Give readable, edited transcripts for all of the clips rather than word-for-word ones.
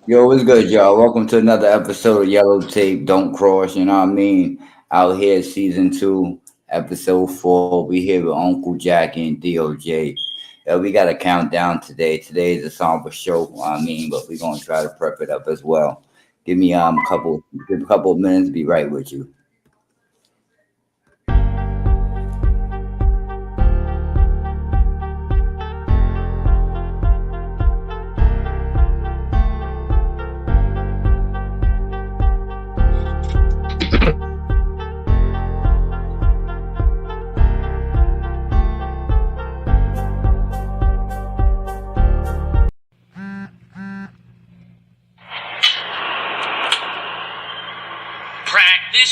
Yo, what's good, y'all? Welcome to another episode of Yellow Tape, Don't Cross, you know what I mean? Out here, season two, episode four. We here with Uncle Jack and DOJ. We got a countdown today. Today is a somber show, but we're gonna try to prep it up as well. Give me give a couple of minutes, be right with you.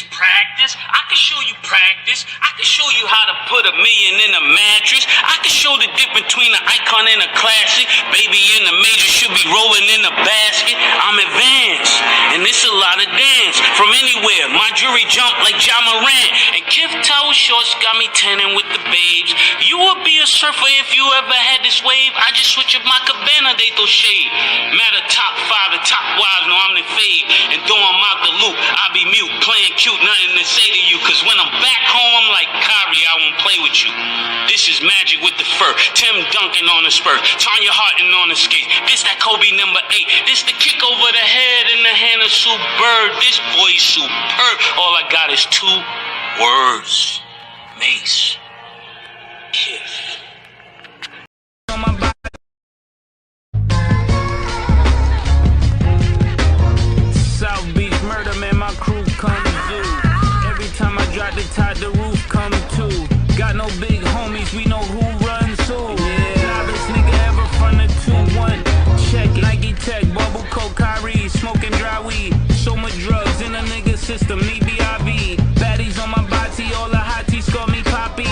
Practice. I can show you practice. I can show you how to put a million in a mattress. I can show the difference between an icon and a classic. Baby in the major should be rolling in a basket. I'm advanced, and it's a lot of dance. From anywhere, my jewelry jump like John Moran. And Kif Tower Shorts got me tanning with the babes. You would be a surfer if you ever had this wave. I just switch up my cabana, they throw shade. Matter top five, the top wives know I'm the fade. And though I'm out the loop, I be mute, playing cute, nothing to say to you. Cause when I'm back home, I'm like Kyrie, I won't play with you. This is magic with the fur. Tim Duncan on the spur. Tanya Harton on the skate. This that Kobe number 8. This the kick over the head in the hand of Sue Bird. This boy's superb. All I got is 2 words. Mace. Kiff. South Beach murder, man, my crew come through. Every time I drop the top, the roof come too. Got no big homies, we know who runs who. Yeah, loudest nigga ever from the 2-1. Check it. Nike Tech, bubble coat, Kyrie, smoking dry weed. So much drugs in a nigga system, need BIV. Baddies on my body, all the hotties call me Poppy.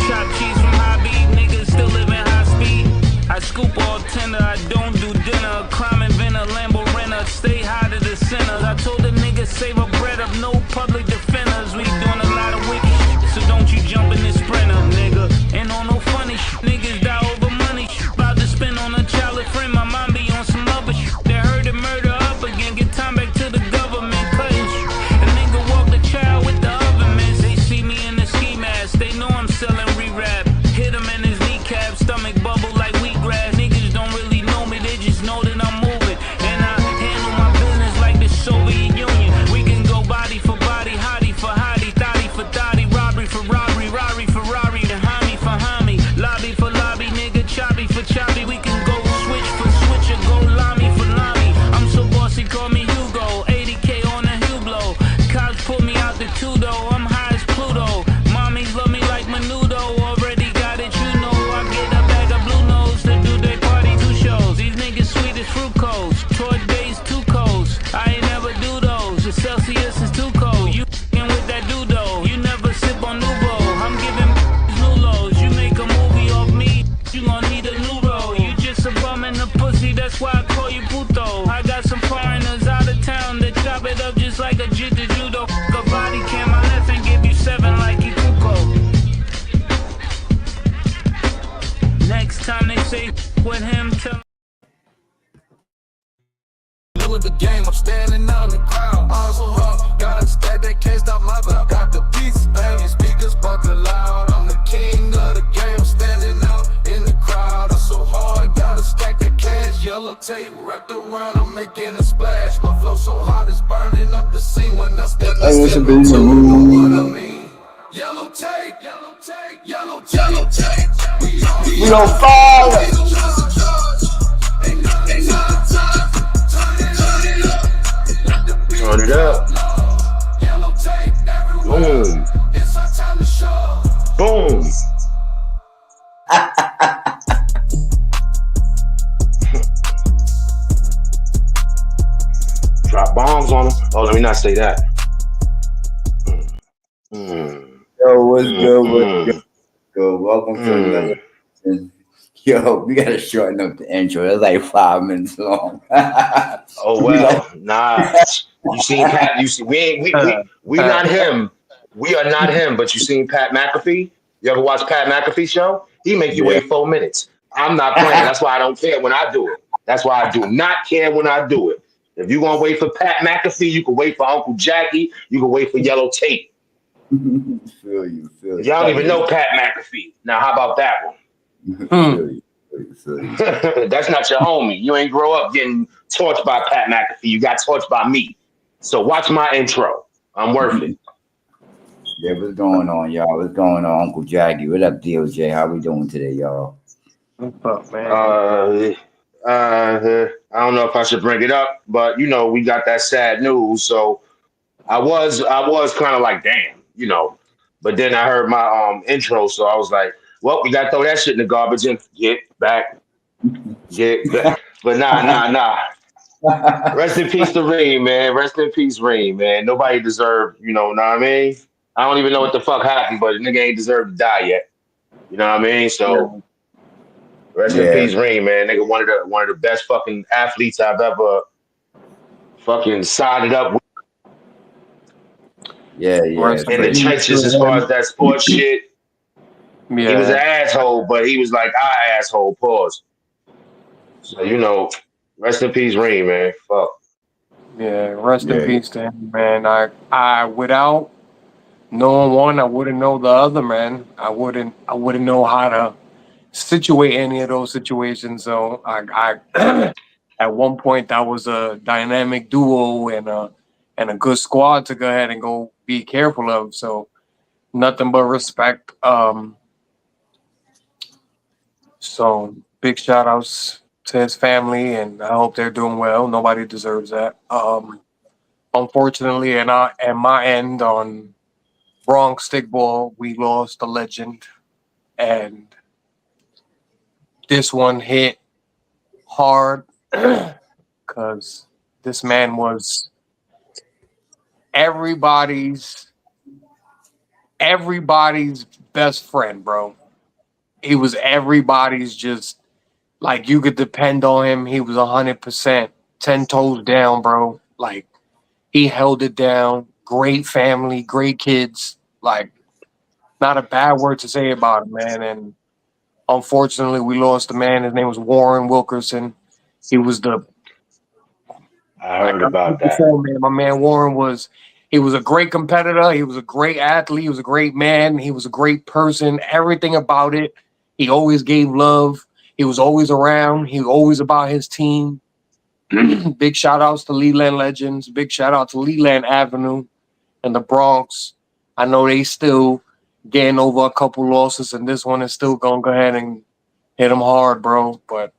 Chop cheese from Hobby, niggas still living high speed. I scoop all tender, I don't do dinner. Crime inventor, Lambo renter, stay high to the sinners. I told the niggas save a bread of no public defenders. We doing a lot of wicked shit, so don't you jump in this sprinter, nigga. Ain't on no funny shit, niggas die over money shit. About to spend on a child of friend, my mom be on some other shit. They heard the murder up again, get time back to the government, cutting shit. A nigga walk the child with the oven mitts. They see me in the ski mask, they know I'm selling re-rap. Hit him in his kneecap, stomach bubble like wheatgrass. Niggas don't really know me, they just know that I'm moving. And I handle my business like the Soviet Union. We can go body for body, hottie for hottie, thotty for thotty, robbery for robbery, Rari for Rari, the homie for homie, lobby for lobby, nigga, choppy for choppy. We can go switch for switch or go lami for lami. I'm so bossy, call me Hugo, 80K on a Hublot. Cops put me out the two though, I'm high as Pluto. Mommies love me like Menudo, already got it, you know. I get a bag of blue nose to do their party 2 shows. These niggas sweet as fruit codes, tour days 2 codes. I ain't never do those, the Celsius is too cold. You f***ing with that dudo, you never sip on Nuvo. I'm giving new lows, you make a movie off me, you gon' need a new role. You just a bum in the pussy, that's why I call you puto. I got some foreigners out of town that chop it up just like a judo. F*** a body cam, I left and give you 7 like Ikuko. Next time they say with him, tell Middle of the game, I'm standing out in the crowd. Also hard, got a stat that can't stop my vibe. Got the beats banging, speakers bumping loud. I'm the king of the game, I'm standing out in the crowd. I'm so hard, got a stack of cash. Yellow tape wrapped around, I'm making a splash. My flow so hot, it's burning up the scene. When I step into the room, know what I mean. Yellow tape, yellow tape, yellow tape, yellow tape. We on fire! Turn it up. Boom. Boom. Drop bombs on them. Oh, let me not say that. Yo, what's good? What's good? Good. Welcome to another. Yo, we gotta shorten up the intro. It's like 5 minutes long. Oh well, nah. You seen Pat? You see, we not him. We are not him. But you seen Pat McAfee? You ever watch Pat McAfee show? He make you wait 4 minutes. I'm not playing. That's why I don't care when I do it. That's why I do not care when I do it. If you gonna wait for Pat McAfee, you can wait for Uncle Jackie. You can wait for Yellow Tape. Feel you. Y'all don't even know Pat McAfee. Now, how about that one? Feel you. Feel you. That's not your homie. You ain't grow up getting torched by Pat McAfee. You got torched by me. So watch my intro. I'm worth it. Yeah, what's going on, y'all? What's going on, Uncle Jackie? What up, DOJ? How we doing today, y'all? What's up, man? I don't know if I should bring it up, but you know, we got that sad news. So I was kind of like, damn, you know. But then I heard my intro, so I was like, well, we gotta throw that shit in the garbage and get back. But nah. Rest in peace to Reem, man. Rest in peace, Reem, man. Nobody deserved, you know what I mean? I don't even know what the fuck happened, but the nigga ain't deserved to die yet. You know what I mean? So rest in peace, Reem, man. Nigga, one of the best fucking athletes I've ever fucking sided up with. Yeah. In the trenches as far as that sports shit. Yeah. He was an asshole, but he was like our asshole, pause. So, you know, rest in peace, Reem, man. Fuck. Yeah, rest in peace to him, man. I without knowing one, I wouldn't know the other, man. I wouldn't know how to situate any of those situations. So I at one point that was a dynamic duo and a good squad to go ahead and go be careful of. So nothing but respect. So big shout outs to his family, and I hope they're doing well. Nobody deserves that. Unfortunately, and my end on Bronx stickball, we lost a legend, and this one hit hard because this man was everybody's best friend, bro. He was everybody's just like you could depend on him. He was 100%, 10 toes down, bro. Like he held it down. Great family, great kids. Like not a bad word to say about him, man. And unfortunately, we lost a man. His name was Warren Wilkerson. He was I heard about that. Before, man, my man Warren he was a great competitor. He was a great athlete. He was a great man. He was a great person. Everything about it. He always gave love. He was always around. He was always about his team. Big shout outs to Leland Legends. Big shout out to Leland Avenue and the Bronx. I know they still getting over a couple losses, and this one is still going to go ahead and hit them hard, bro. But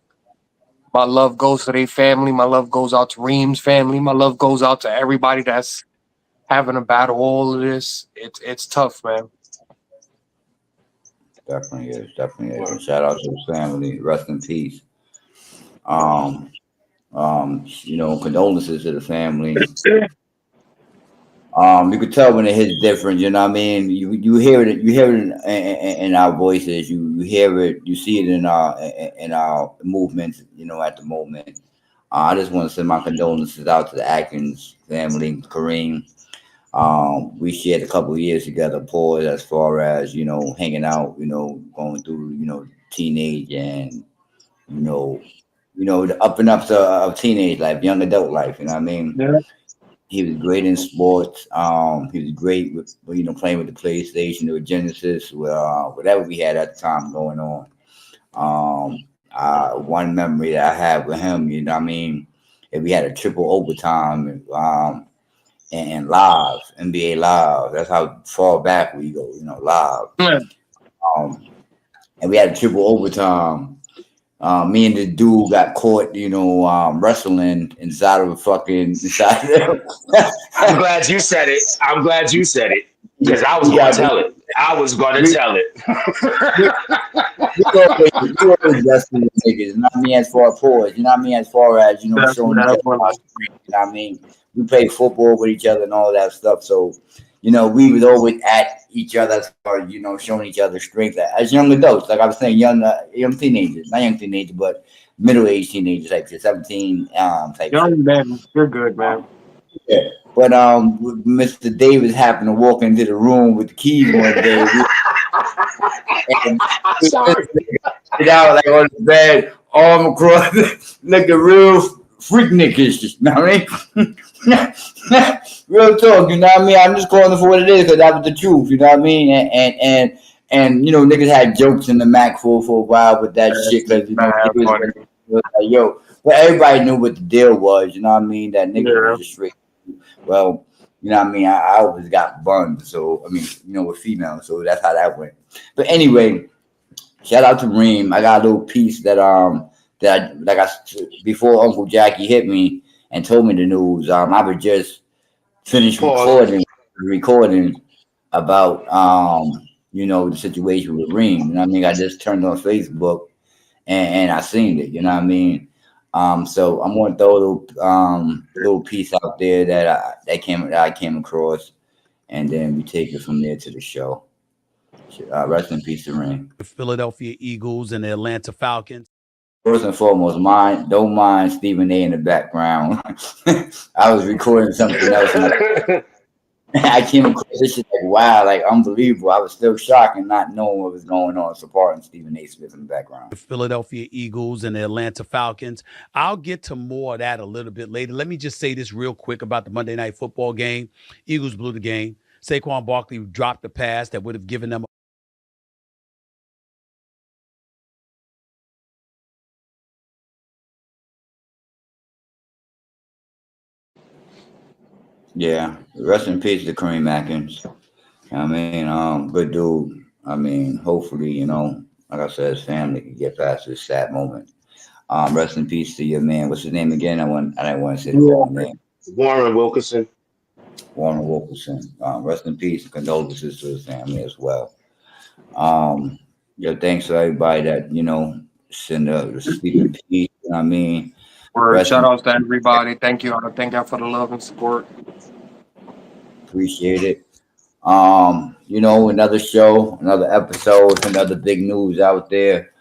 my love goes to their family. My love goes out to Reem's family. My love goes out to everybody that's having to battle all of this. It's tough, man. Definitely is. Shout out to his family. Rest in peace. Condolences to the family. You could tell when it hits different. You know what I mean? You hear it. You hear it in our voices. You hear it. You see it in our movements. You know, at the moment. I just want to send my condolences out to the Atkins family, Kareem. We shared a couple of years together, Paul, as far as, hanging out, going through, teenage and, the up and ups of teenage life, young adult life, you know what I mean? Yeah. He was great in sports. He was great with, playing with the PlayStation or Genesis, whatever we had at the time going on. One memory that I have with him, you know what I mean? If we had a triple overtime, and live, NBA live. That's how far back we go, live. Yeah. And we had a triple overtime. Me and the dude got caught, wrestling inside of a fucking. I'm glad you said it. Because I was going to tell it. We always wrestling with niggas, you know what I mean? As far as pause, you know what I mean? As far as, showing each other, you know what I mean? We played football with each other and all that stuff. So, we was always at each other as far as, showing each other strength as young adults. Like I was saying, young teenagers, not young teenagers, but middle-aged teenagers, like 17 type. Young man, you're good, man. Yeah. But Mr. Davis happened to walk into the room with the keys one day. Get out like on the bed, arm across, look the roof, freak niggas. You know what I mean? Real talk. You know what I mean? I'm just calling it for what it is because that was the truth. You know what I mean? And you know, niggas had jokes in the Mac for a while with that shit because you know niggas was like, yo, but everybody knew what the deal was. You know what I mean? That niggas was just straight. Well, you know what I mean? I always got bunned, so I mean, you know, with females, so that's how that went. But anyway, shout out to Reem. I got a little piece that before Uncle Jackie hit me and told me the news. I was just finished recording about you know, the situation with Reem. You know what I mean? I just turned on Facebook and I seen it, you know what I mean? So I'm gonna throw a little piece out there that I came across, and then we take it from there to the show. Rest in peace to Ring. The Philadelphia Eagles and the Atlanta Falcons. First and foremost, don't mind Stephen A in the background. I was recording something else. I came across this shit like wow, like unbelievable. I was still shocked and not knowing what was going on. So pardon Stephen A. Smith in the background. The Philadelphia Eagles and the Atlanta Falcons. I'll get to more of that a little bit later. Let me just say this real quick about the Monday Night Football game. Eagles blew the game. Saquon Barkley dropped the pass that would have given them Yeah, rest in peace to Kareem Atkins. I mean, good dude. I mean, hopefully, you know, like I said, his family can get past this sad moment. Rest in peace to your man. What's his name again? I didn't want to say the name. Warren Wilkerson. Warren Wilkerson. Rest in peace. Condolences to his family as well. Thanks to everybody that, you know, send the sleeping peace. You know what I mean? Shout outs to everybody. Thank you. I thank God for the love and support. Appreciate it. You know, another show, another episode, another big news out there.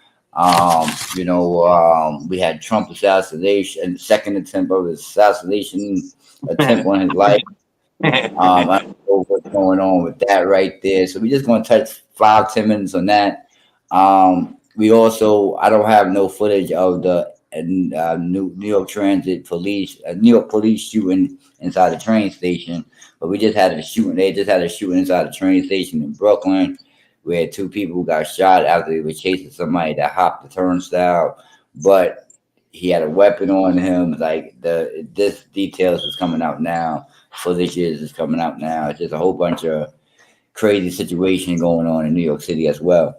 You know, we had Trump assassination, second attempt of assassination attempt on his life. I don't know what's going on with that right there. So we're just going to touch 5-10 minutes on that. We also, I don't have no footage of the New York New York police shooting inside the train station, but we just had a shooting. They just had a shooting inside the train station in Brooklyn, where 2 people got shot after they were chasing somebody that hopped the turnstile, but he had a weapon on him. Like this details is coming out now. Footage is coming out now. It's just a whole bunch of crazy situation going on in New York City as well.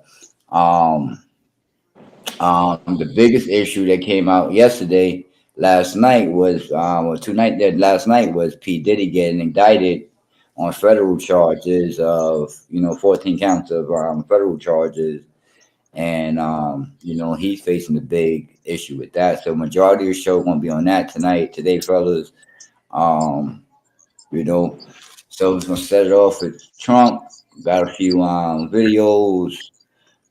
The biggest issue that came out last night was PDiddy getting indicted on federal charges of, you know, 14 counts of federal charges, and you know, he's facing a big issue with that. So majority of the show won't be on that today, fellas. You know, so we're gonna set it off with Trump. Got a few videos.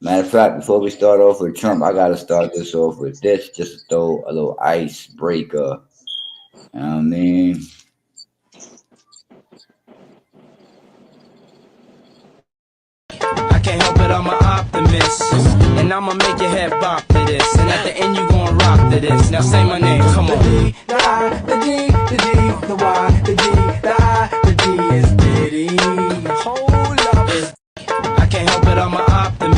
Matter of fact, before we start off with Trump, I gotta start this off with this, just to throw a little icebreaker. You know what I mean? I can't help it, I'm an optimist. And I'ma make your head bop to this. And at the end, you gon' rock to this. Now say my name, come on. The D, the I, the D, the D, the Y, the D, the I, the D is Diddy. Hold up. I can't help it, I'm an optimist.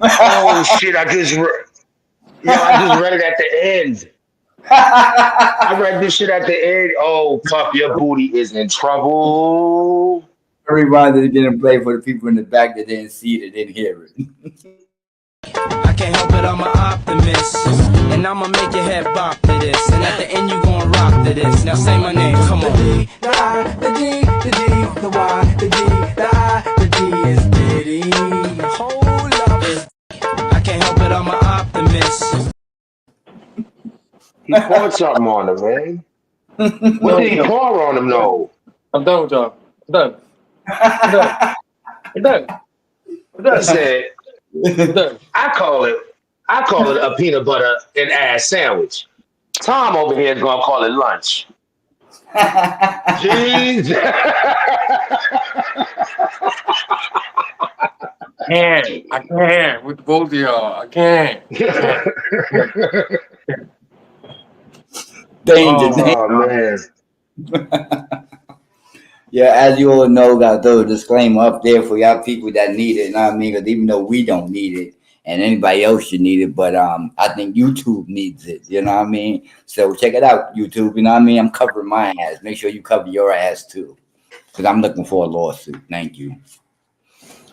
Oh shit! I just read it at the end. I read this shit at the end. Oh, Puff, your booty is in trouble. Everybody that didn't play for the people in the back that didn't see it, didn't hear it. I can't help it, I'm an optimist. And I'ma make your head bop to this. And at the end, you gon' rock to this. Now say my name, come on. The D, the I, the D, the D, the Y, the D, the I, the D is Diddy. Hold up. I can't help it, I'm an optimist. He poured something on him, man. What did he pour on him, though? I'm done with y'all. I'm done. I'm done. I'm done. I'm done. He said, I call it a peanut butter and ass sandwich. Tom over here is gonna call it lunch. Jeez. I can't with both of y'all. I can't. danger. Oh man. Yeah, as you all know, got to throw a disclaimer up there for y'all people that need it. You know what I mean? Because even though we don't need it, and anybody else should need it, but I think YouTube needs it. You know what I mean? So check it out, YouTube. You know what I mean? I'm covering my ass. Make sure you cover your ass too, because I'm looking for a lawsuit. Thank you.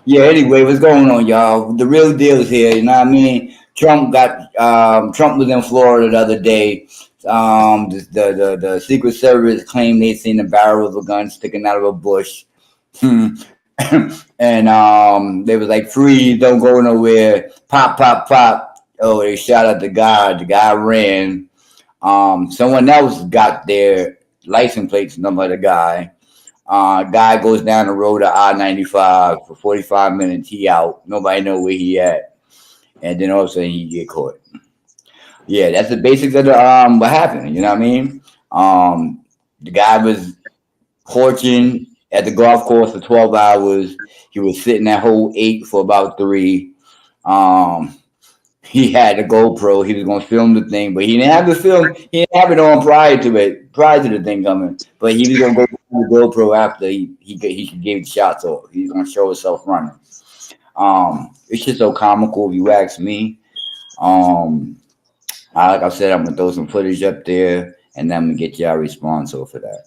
Yeah. Anyway, what's going on, y'all? The real deal is here. You know what I mean? Trump was in Florida the other day. The Secret Service claimed they seen a barrel of a gun sticking out of a bush. And they was like, freeze, don't go nowhere. Pop, pop, pop. Oh, they shot at the guy. The guy ran. Someone else got their license plates number of the guy. Guy goes down the road to I-95 for 45 minutes. He out. Nobody know where he at. And then all of a sudden he get caught. Yeah, that's the basics of the what happened. You know what I mean? The guy was porching at the golf course for 12 hours. He was sitting at hole 8 for about 3. He had a GoPro. He was gonna film the thing, but he didn't have the film. He didn't have it on prior to the thing coming. But he was gonna go to the GoPro after he gave the shots off. He's gonna show himself running. It's just so comical if you ask me. Like I said, I'm gonna throw some footage up there, and then I'm gonna get y'all response over that.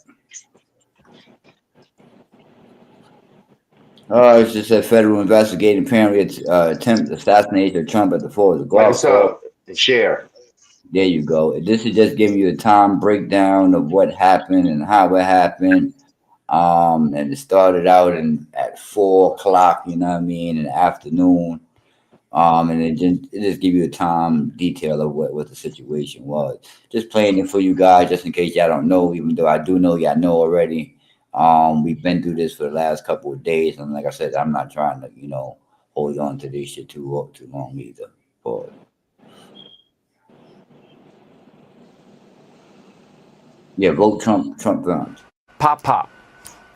It's just a federal investigating apparently attempt assassination of Trump at the Florida golf What's up? Share. There you go. This is just giving you a time breakdown of what happened and how it happened. And it started out at 4 o'clock, you know what I mean, in the afternoon. And it just give you a time detail of what the situation was. Just playing it for you guys, just in case y'all don't know, even though I do know y'all know already. We've been through this for the last couple of days, and like I said, I'm not trying to, hold on to this shit too long either. But yeah, vote Trump guns. Pop, pop.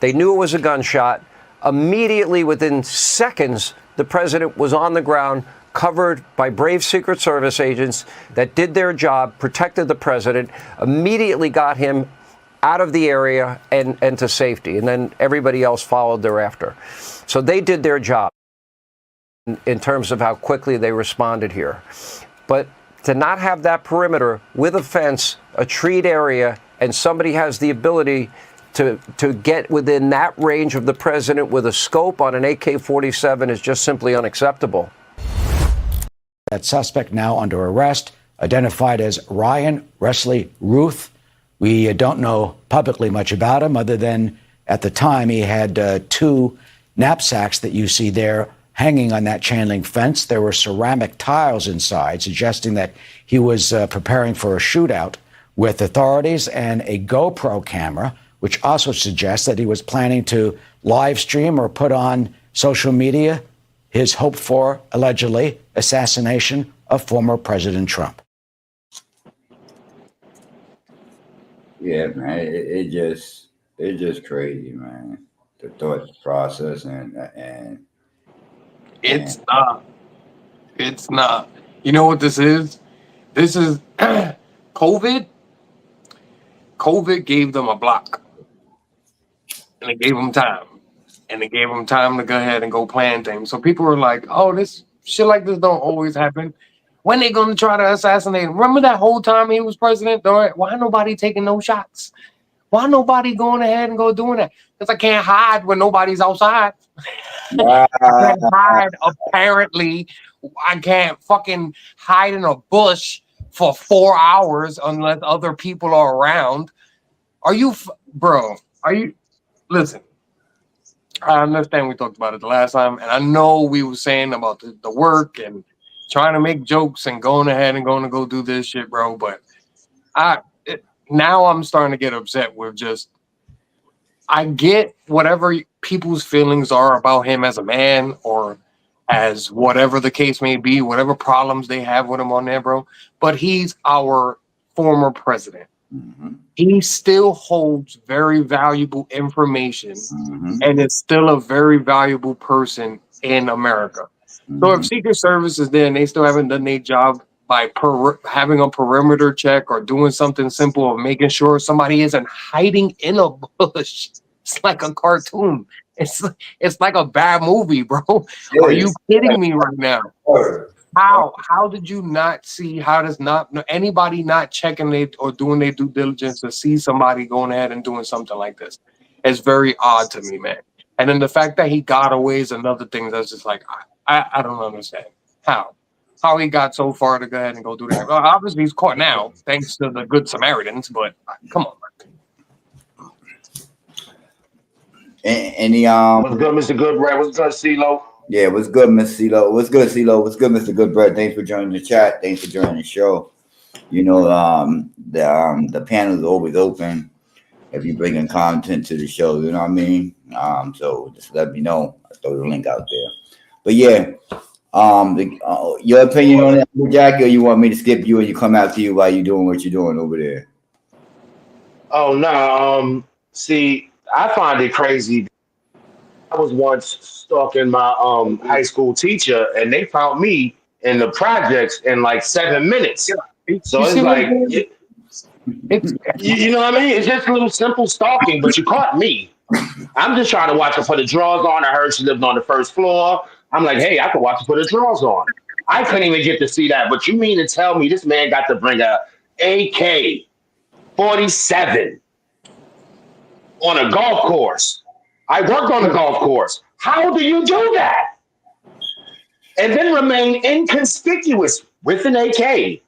They knew it was a gunshot. Immediately, within seconds, the president was on the ground, covered by brave Secret Service agents that did their job, protected the president, immediately got him out of the area and to safety. And then everybody else followed thereafter. So they did their job in terms of how quickly they responded here. But to not have that perimeter with a fence, a treed area, and somebody has the ability to get within that range of the president with a scope on an AK-47 is just simply unacceptable. That suspect now under arrest, identified as Ryan Wesley Ruth. We don't know publicly much about him other than at the time he had 2 knapsacks that you see there hanging on that chain link fence. There were ceramic tiles inside, suggesting that he was preparing for a shootout with authorities, and a GoPro camera, which also suggests that he was planning to live stream or put on social media his hoped for, allegedly, assassination of former President Trump. Yeah, man, it's just crazy, man. The thought process and It's not. It's not. You know what this is? This is COVID. COVID gave them a block. And it gave them time. And it gave them time to go ahead and go plan things. So people were like, oh, this shit like this don't always happen. When they going to try to assassinate him? Remember that whole time he was president? Why nobody taking no shots? Why nobody going ahead and go doing that? Because I can't hide when nobody's outside. I can't hide, apparently. I can't fucking hide in a bush for 4 hours unless other people are around. Are you, bro? Are you, listen. I understand we talked about it the last time, and I know we were saying about the work and trying to make jokes and going ahead and going to go do this shit, bro. But now I'm starting to get upset with just, I get whatever people's feelings are about him as a man or as whatever the case may be, whatever problems they have with him on there, bro. But he's our former president. mm-hmm. He still holds very valuable information Mm-hmm. and is still a very valuable person in America. Mm-hmm. So if Secret Service is there and they still haven't done their job by having a perimeter check or doing something simple of making sure somebody isn't hiding in a bush. It's like a cartoon. It's like a bad movie, bro. Are you kidding me right now? How did you not see? How does not anybody not checking it or doing their due diligence to see somebody going ahead and doing something like this? It's very odd to me, man. And then the fact that he got away is another thing that's just like I don't understand how he got so far to go ahead and go do that. Well, obviously he's caught now thanks to the Good Samaritans, but come on. Any What's good, Mr. Goodbread? What's good, CeeLo? Yeah, what's good, Miss CeeLo? What's good, CeeLo? What's good, Mr. Goodbread? Thanks for joining the chat. Thanks for joining the show. You know, the panel is always open if you bringing content to the show. You know what I mean? So just let me know. I'll throw the link out there. But yeah, your opinion on that, Jackie, or you want me to skip you and you come after you while you're doing what you're doing over there? Oh no. See, I find it crazy. I was once stalking my high school teacher, and they found me in the projects in like 7 minutes. So it's like, you know what I mean? It's just a little simple stalking, but you caught me. I'm just trying to watch her put the drawers on. I heard she lived on the first floor. I'm like, hey, I could watch her put the drawers on. I couldn't even get to see that. But you mean to tell me this man got to bring a AK-47 on a golf course? I worked on a golf course. How do you do that? And then remain inconspicuous with an AK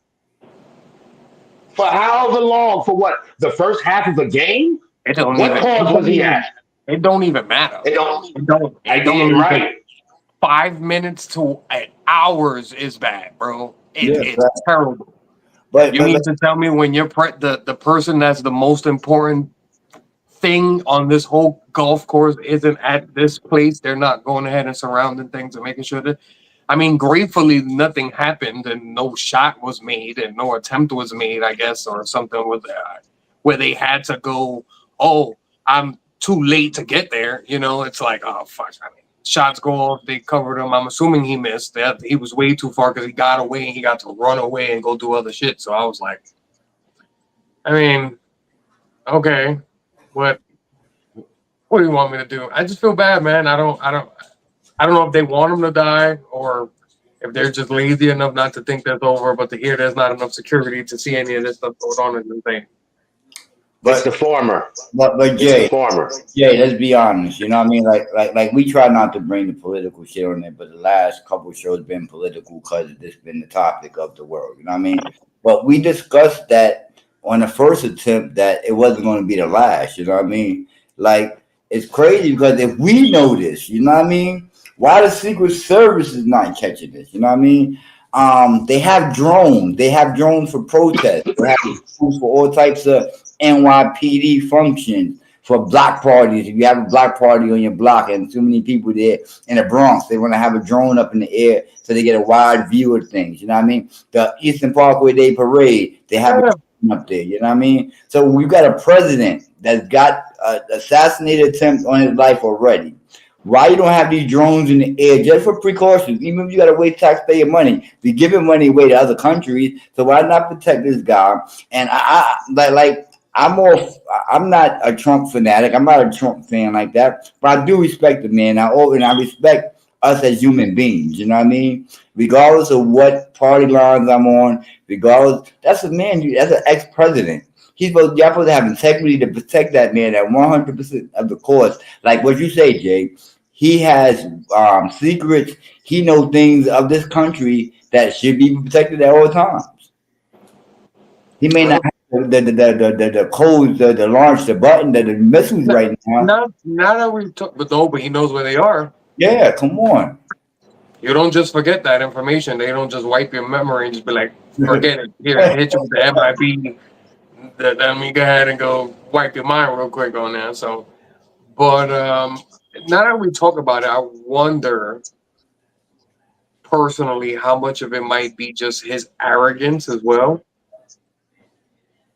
for however long? For what? The first half of the game? What cause was he at? It don't even matter. It don't right. 5 minutes to hours is bad, bro. It's terrible. But you mean to tell me when you're the person that's the most important thing on this whole golf course isn't at this place, they're not going ahead and surrounding things and making sure that, I mean, gratefully nothing happened and no shot was made and no attempt was made, I guess, or something with where they had to go, oh, I'm too late to get there. You know, it's like, oh, fuck. I mean, shots go off, they covered him. I'm assuming he missed. That he was way too far because he got away and he got to run away and go do other shit. So I was like, I mean, okay. What do you want me to do? I just feel bad, man. I don't know if they want him to die or if they're just lazy enough not to think that's over, but to hear there's not enough security to see any of this stuff going on is insane. But it's the former. But Jay, let's be honest. You know what I mean? Like we try not to bring the political shit on it, but the last couple of shows been political because it's been the topic of the world. You know what I mean? But we discussed that on the first attempt that it wasn't going to be the last. You know what I mean? Like, it's crazy because if we know this, you know what I mean? Why the Secret Service is not catching this? You know what I mean? They have drones. They have drones for protests. They have drones for all types of NYPD functions for block parties. If you have a block party on your block and too many people there in the Bronx, they want to have a drone up in the air so they get a wide view of things. You know what I mean? The Eastern Parkway Day Parade, they have a drone up there. You know what I mean? So we've got a president that's got assassinated attempt on his life already. Why you don't have these drones in the air just for precautions? Even if you got to waste taxpayer money, be giving money away to other countries. So why not protect this guy? And I'm not a Trump fanatic. I'm not a Trump fan like that. But I do respect the man. I respect us as human beings. You know what I mean? Regardless of what party lines I'm on, that's a man. That's an ex-president. Y'all supposed to have integrity to protect that man at 100% of the course. Like what you say, Jay. He has secrets. He knows things of this country that should be protected at all times. He may not have the codes to launch the button, the missiles right now. Now that we talk, but he knows where they are. Yeah, come on. You don't just forget that information. They don't just wipe your memory and just be like, forget it. Here, hit you with the MIB. Let me go ahead and go wipe your mind real quick on that. So, but now that we talk about it, I wonder personally how much of it might be just his arrogance as well,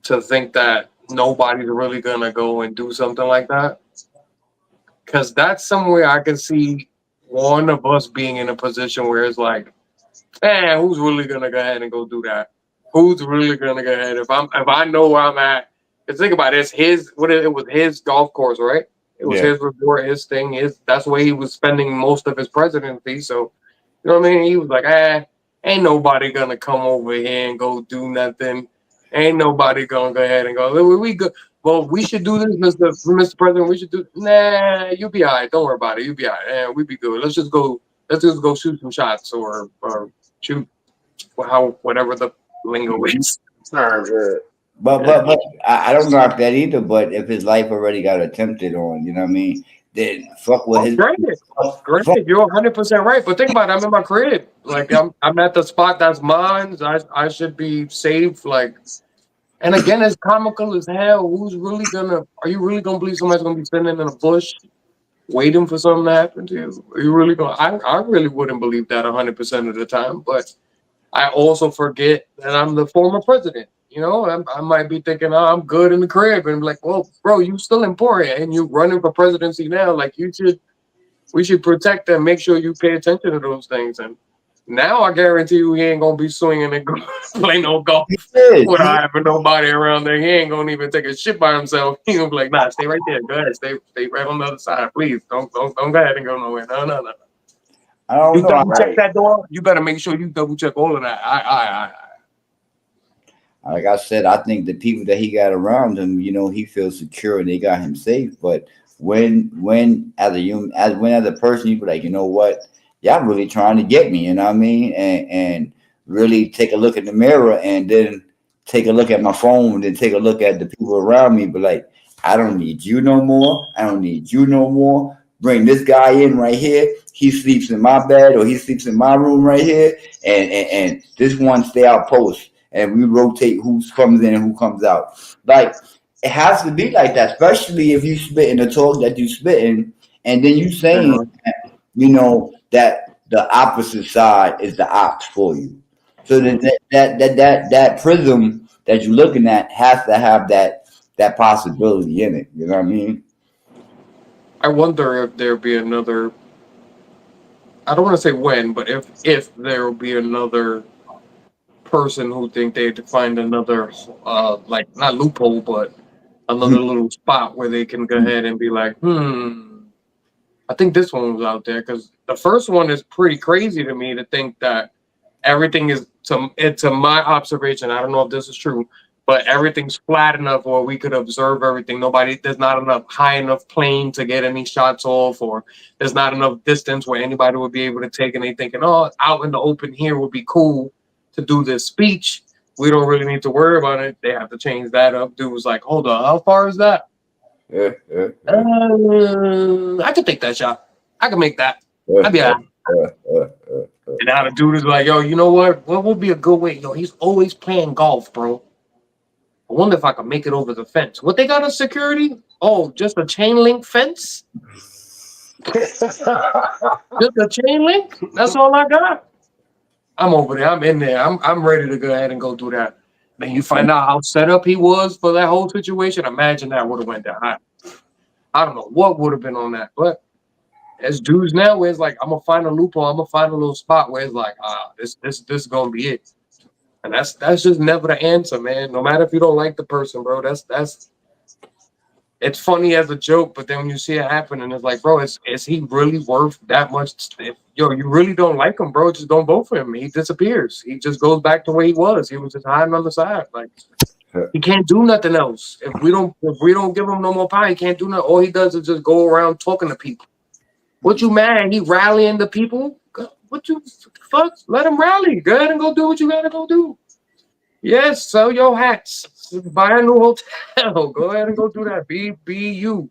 to think that nobody's really gonna go and do something like that. Because that's somewhere I can see one of us being in a position where it's like, man, who's really gonna go ahead and go do that? Who's really gonna go ahead? If I know where I'm at, because think about it, it's his. It was his golf course, right? It was his resort, his thing. That's where he was spending most of his presidency. So, you know what I mean? He was like, ain't nobody gonna come over here and go do nothing. Ain't nobody gonna go ahead and go. We go. Well, we should do this, Mr. President. We should do. Nah, you'll be all right. Don't worry about it. You'll be all right. We be good. Let's just go shoot some shots or shoot whatever the lingo is. But I don't knock that either. But if his life already got attempted on, you know what I mean? Then fuck with his. Granted, you're 100% right. But think about it. I'm in my crib. Like I'm at the spot that's mine. I should be safe. Like, and again, it's comical as hell. Are you really gonna believe somebody's gonna be sitting in a bush waiting for something to happen to you? Are you really gonna? I really wouldn't believe that 100% of the time. But I also forget that I'm the former president. You know, I might be thinking, oh, I'm good in the crib, and I'm like, well, bro, you still important, and you running for presidency now. Like, we should protect them, make sure you pay attention to those things. And now I guarantee you, he ain't gonna be swinging and play no golf without having nobody around there. He ain't gonna even take a shit by himself. He gonna be like, nah, stay right there. Go ahead, stay right on the other side, please. Don't go ahead and go nowhere. No. I don't you know. double check that door. You better make sure you double check all of that. Like I said, I think the people that he got around him, you know, he feels secure and they got him safe. But when as a person, you be like, you know what, y'all really trying to get me, you know what I mean? And really take a look in the mirror and then take a look at my phone and then take a look at the people around me. But like, I don't need you no more. I don't need you no more. Bring this guy in right here. He sleeps in my bed or he sleeps in my room right here. And this one stay out post. And we rotate who comes in and who comes out. Like, it has to be like that, especially if you spit in the talk that you spitting, and then you saying, you know, that the opposite side is the ops for you. So that prism that you're looking at has to have that possibility in it. You know what I mean? I wonder if there'll be another. I don't want to say when, but if there will be another person who think they'd find another like not loophole but another little spot where they can go ahead and be like, I think this one was out there, because the first one is pretty crazy to me to think that everything is to my observation, I don't know if this is true, but everything's flat enough where we could observe everything. There's not enough high enough plane to get any shots off, or there's not enough distance where anybody would be able to take, and they thinking, oh, out in the open here would be cool to do this speech. We don't really need to worry about it. They have to change that up. Dude was like, hold on, how far is that? I could take that shot. I could make that. I'd be all right. And now the dude is like, yo, you know what? What would be a good way? Yo, he's always playing golf, bro. I wonder if I can make it over the fence. What they got on security? Oh, just a chain link fence? Just a chain link? That's all I got. I'm over there. I'm in there. I'm ready to go ahead and go do that. Then you find out how set up he was for that whole situation. Imagine that would have went down. I don't know what would have been on that, but as dudes now, where it's like, I'm gonna find a loophole. I'm gonna find a little spot where it's like, this is gonna be it. And that's just never the answer, man. No matter if you don't like the person, bro. That's it's funny as a joke, but then when you see it happen, and it's like, bro, is he really worth that much? If you really don't like him, bro, just don't vote for him. He disappears. He just goes back to where he was. He was just hiding on the side. Like, he can't do nothing else. If we don't give him no more power, he can't do nothing. All he does is just go around talking to people. What you mad? He rallying the people? What you fuck? Let him rally. Go ahead and go do what you gotta go do. Yes, sell your hats. Buy a new hotel. Go ahead and go do that. Be you.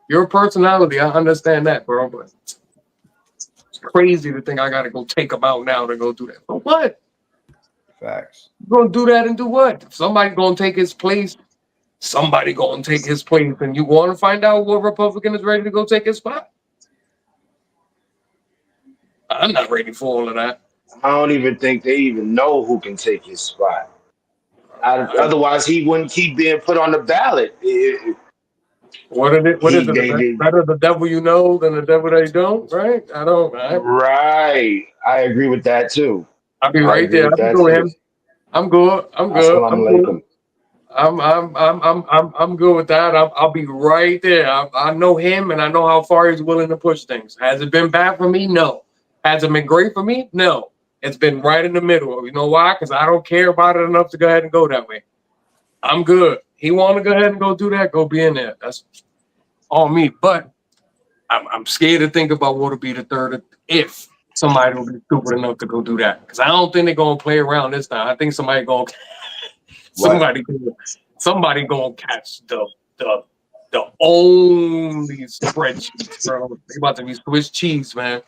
Your personality. I understand that, bro. But it's crazy to think I gotta go take him out now to go do that. For what? Facts. You're gonna do that and do what? If somebody's gonna take his place, somebody gonna take his place, and you want to find out what Republican is ready to go take his spot? I'm not ready for all of that. I don't even think they even know who can take his spot. Otherwise, he wouldn't keep being put on the ballot. What is it? Better the devil you know than the devil that you don't, right? Right. I agree with that too. I'll be I right agree there. with I'll be that with too. him. I'm good. I'm good. Assalamu I'm good. alaikum. I'm good with that. I'll be right there. I know him, and I know how far he's willing to push things. Has it been bad for me? No. Has it been great for me? No. It's been right in the middle. You know why? Because I don't care about it enough to go ahead and go that way. I'm good. He want to go ahead and go do that. Go be in there. That's all me. But I'm scared to think about what would be the third if somebody will be stupid enough to go do that. Because I don't think they're gonna play around this time. I think somebody gonna What? somebody gonna catch the only spreadsheets, bro. They about to be Swiss cheese, man.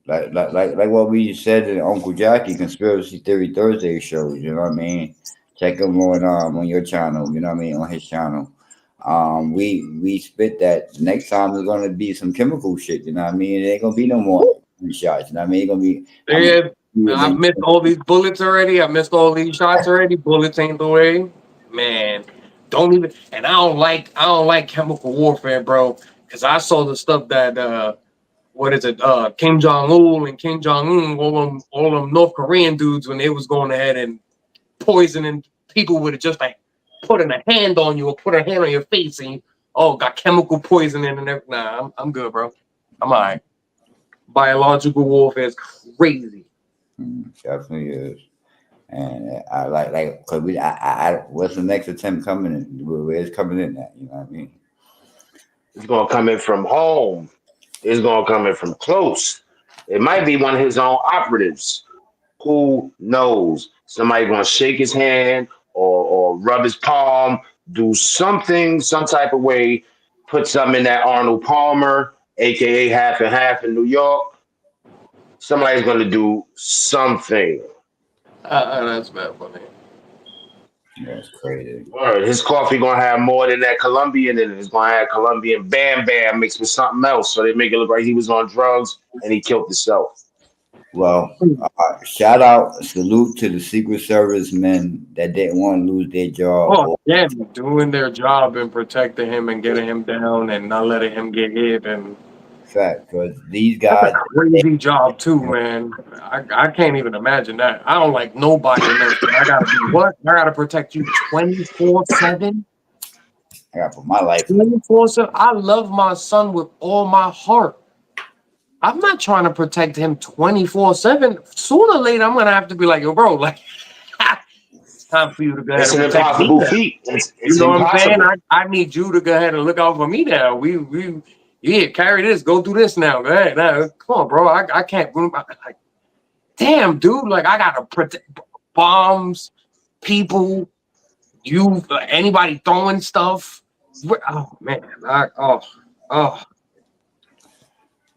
Like what we said in Uncle Jackie Conspiracy Theory Thursday shows, you know what I mean? Check him on your channel, you know what I mean, on his channel. We spit that next time there's gonna be some chemical shit, you know what I mean? It ain't gonna be no more shots, you know what I mean? It's gonna be I've missed all these bullets already. I missed all these shots already. Bullets ain't the way, man. Don't even. And I don't like chemical warfare, bro. Because I saw the stuff that what is it? Kim Jong Un and Kim Jong Un, all them North Korean dudes when they was going ahead and poisoning people with just like putting a hand on you or put a hand on your face and got chemical poisoning and everything. Nah, I'm good, bro. I'm all right. Biological warfare is crazy. Definitely is. And I like because what's the next attempt coming in? Where it's coming in at? You know what I mean? It's gonna come in from home. It's gonna come in from close. It might be one of his own operatives. Who knows? Somebody gonna shake his hand or rub his palm, do something, some type of way, put something in that Arnold Palmer, aka half and half in New York. Somebody's gonna do something. That's bad funny. That's crazy. Word. His coffee gonna have more than that Colombian in it. It's gonna have Colombian Bam Bam mixed with something else, so they make it look like he was on drugs and he killed himself. Well, shout out, salute to the Secret Service men that didn't want to lose their job. Oh, yeah, doing their job and protecting him and getting him down and not letting him get hit. And Fact, because these that's guys, a crazy job too, man. I can't even imagine that. I don't like nobody enough. I gotta do what? I gotta protect you 24/7. I got to put my life in. 24/7. I love my son with all my heart. I'm not trying to protect him 24/7. Sooner or later, I'm gonna have to be like, yo, bro, like it's time for you to go ahead It's and an protect me impossible now. feat. You It's know what I'm saying? impossible. I need you to go ahead and look out for me now. We carry this, go do this now. Go ahead. Now, come on, bro. I can't like damn, dude. Like I gotta protect bombs, people, you anybody throwing stuff. Oh man. Oh.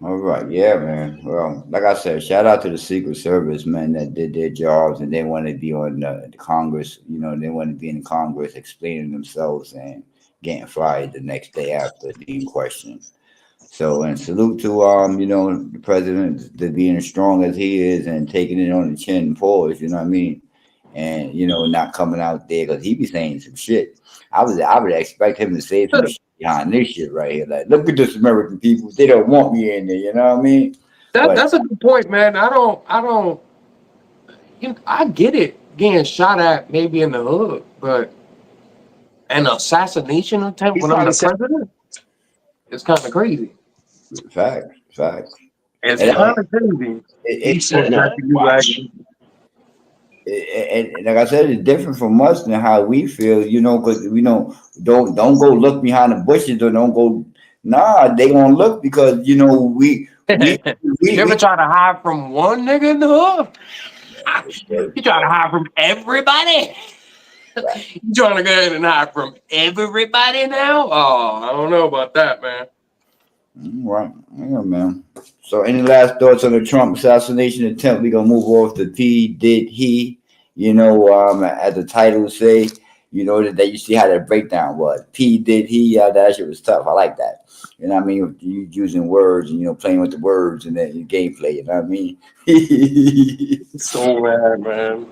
All right, yeah, man. Well, like I said, shout out to the Secret Service men that did their jobs and they want to be on the Congress. You know, they want to be in Congress explaining themselves and getting fired the next day after being questioned. So, and salute to the president to being as strong as he is and taking it on the chin and pause. You know what I mean? And not coming out there because he be saying some shit. I would expect him to say some shit behind this shit right here. Like, look at this American people. They don't want me in there. You know what I mean? That's a good point, man. I don't I get it getting shot at maybe in the hood, but an assassination attempt He when I'm probably the said president, it's kind of crazy. Facts. It's And, kind of crazy. he said no. Exactly, you Watch. actually. and like I said, it's different from us than how we feel, because we don't go look behind the bushes or don't go. Nah, they gonna look because we You ever try to hide from one nigga in the hood? You try to hide from everybody? You trying to go ahead and hide from everybody now? Oh, I don't know about that, man. right, yeah, man. So, any last thoughts on the Trump assassination attempt? We gonna move off to PDidHE. As the title say, that you see how that breakdown was. PDidHE, yeah, that shit was tough. I like that. You know what I mean? You using words and playing with the words and then your gameplay. You know what I mean? So mad, man.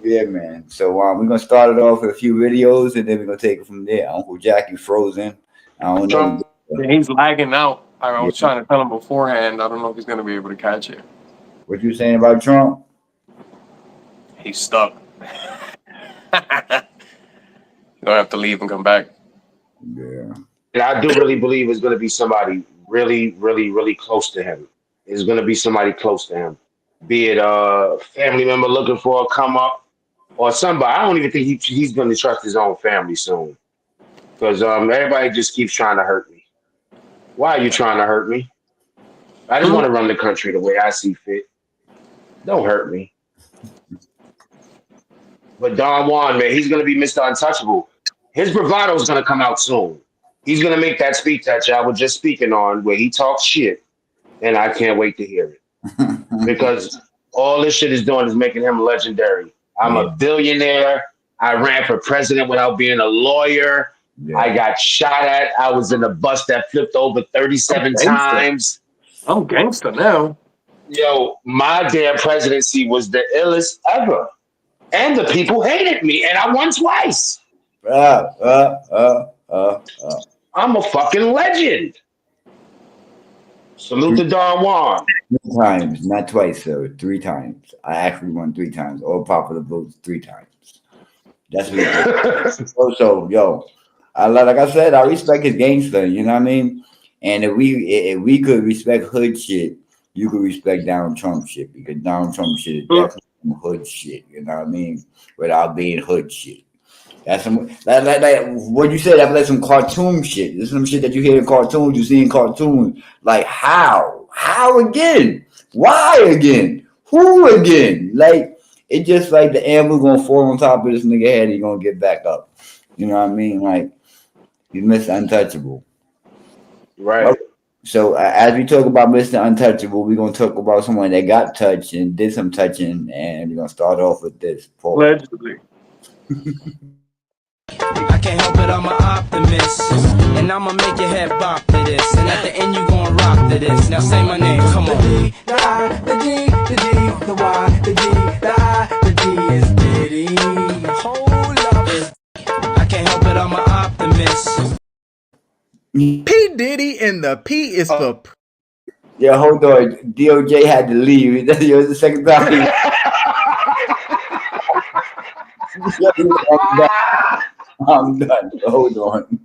Yeah, man. So we're gonna start it off with a few videos and then we're gonna take it from there. Uncle Jackie frozen. I don't know. Trump Yeah, he's lagging out. I was Yeah. trying to tell him beforehand. I don't know if he's going to be able to catch it. What you saying about Trump? He's stuck. You're gonna have to leave and come back. Yeah. And I do really believe it's going to be somebody really, really, really close to him. It's going to be somebody close to him, be it a family member looking for a come up or somebody. I don't even think he's going to trust his own family soon because everybody just keeps trying to hurt me. Why are you trying to hurt me? I just want to run the country the way I see fit. Don't hurt me. But Don Juan, man, he's going to be Mr. Untouchable. His bravado is going to come out soon. He's going to make that speech that y'all were just speaking on where he talks shit, and I can't wait to hear it. Because all this shit is doing is making him legendary. I'm a billionaire. I ran for president without being a lawyer. Yeah. I got shot at. I was in a bus that flipped over 37 times. I'm gangster now. Yo, my damn presidency was the illest ever. And the people hated me, and I won twice. I'm a fucking legend. Salute to Don Juan. 3 times, not twice, sir. 3 times. I actually won 3 times. All popular votes 3 times. That's what it is. So, yo, like I said, I respect his gangster. You know what I mean? And if we could respect hood shit, you could respect Donald Trump shit because Donald Trump shit is definitely some hood shit. You know what I mean? Without being hood shit. That's some like what you said. That's like some cartoon shit. There's some shit that you hear in cartoons, you see in cartoons. Like how again? Why again? Who again? Like it just like the animal gonna fall on top of this nigga head. And he gonna get back up. You know what I mean? Like you Mr. Untouchable, right? Okay. So as we talk about Mr. Untouchable, we're gonna talk about someone that got touched and did some touching, and we're gonna start off with this. Allegedly. I can't help it, I'm an optimist. And I'ma make your head bop to this. And at the end you gon' rock to this. Now say my name, come on. The D, the I, the G, the D, the Y, the G, the I, the D is Diddy. Hold up. I can't help it, I'm an optimist. P. Diddy and the P is for... Yeah, hold on. DOJ had to leave. That was the second time. I'm done. Hold on.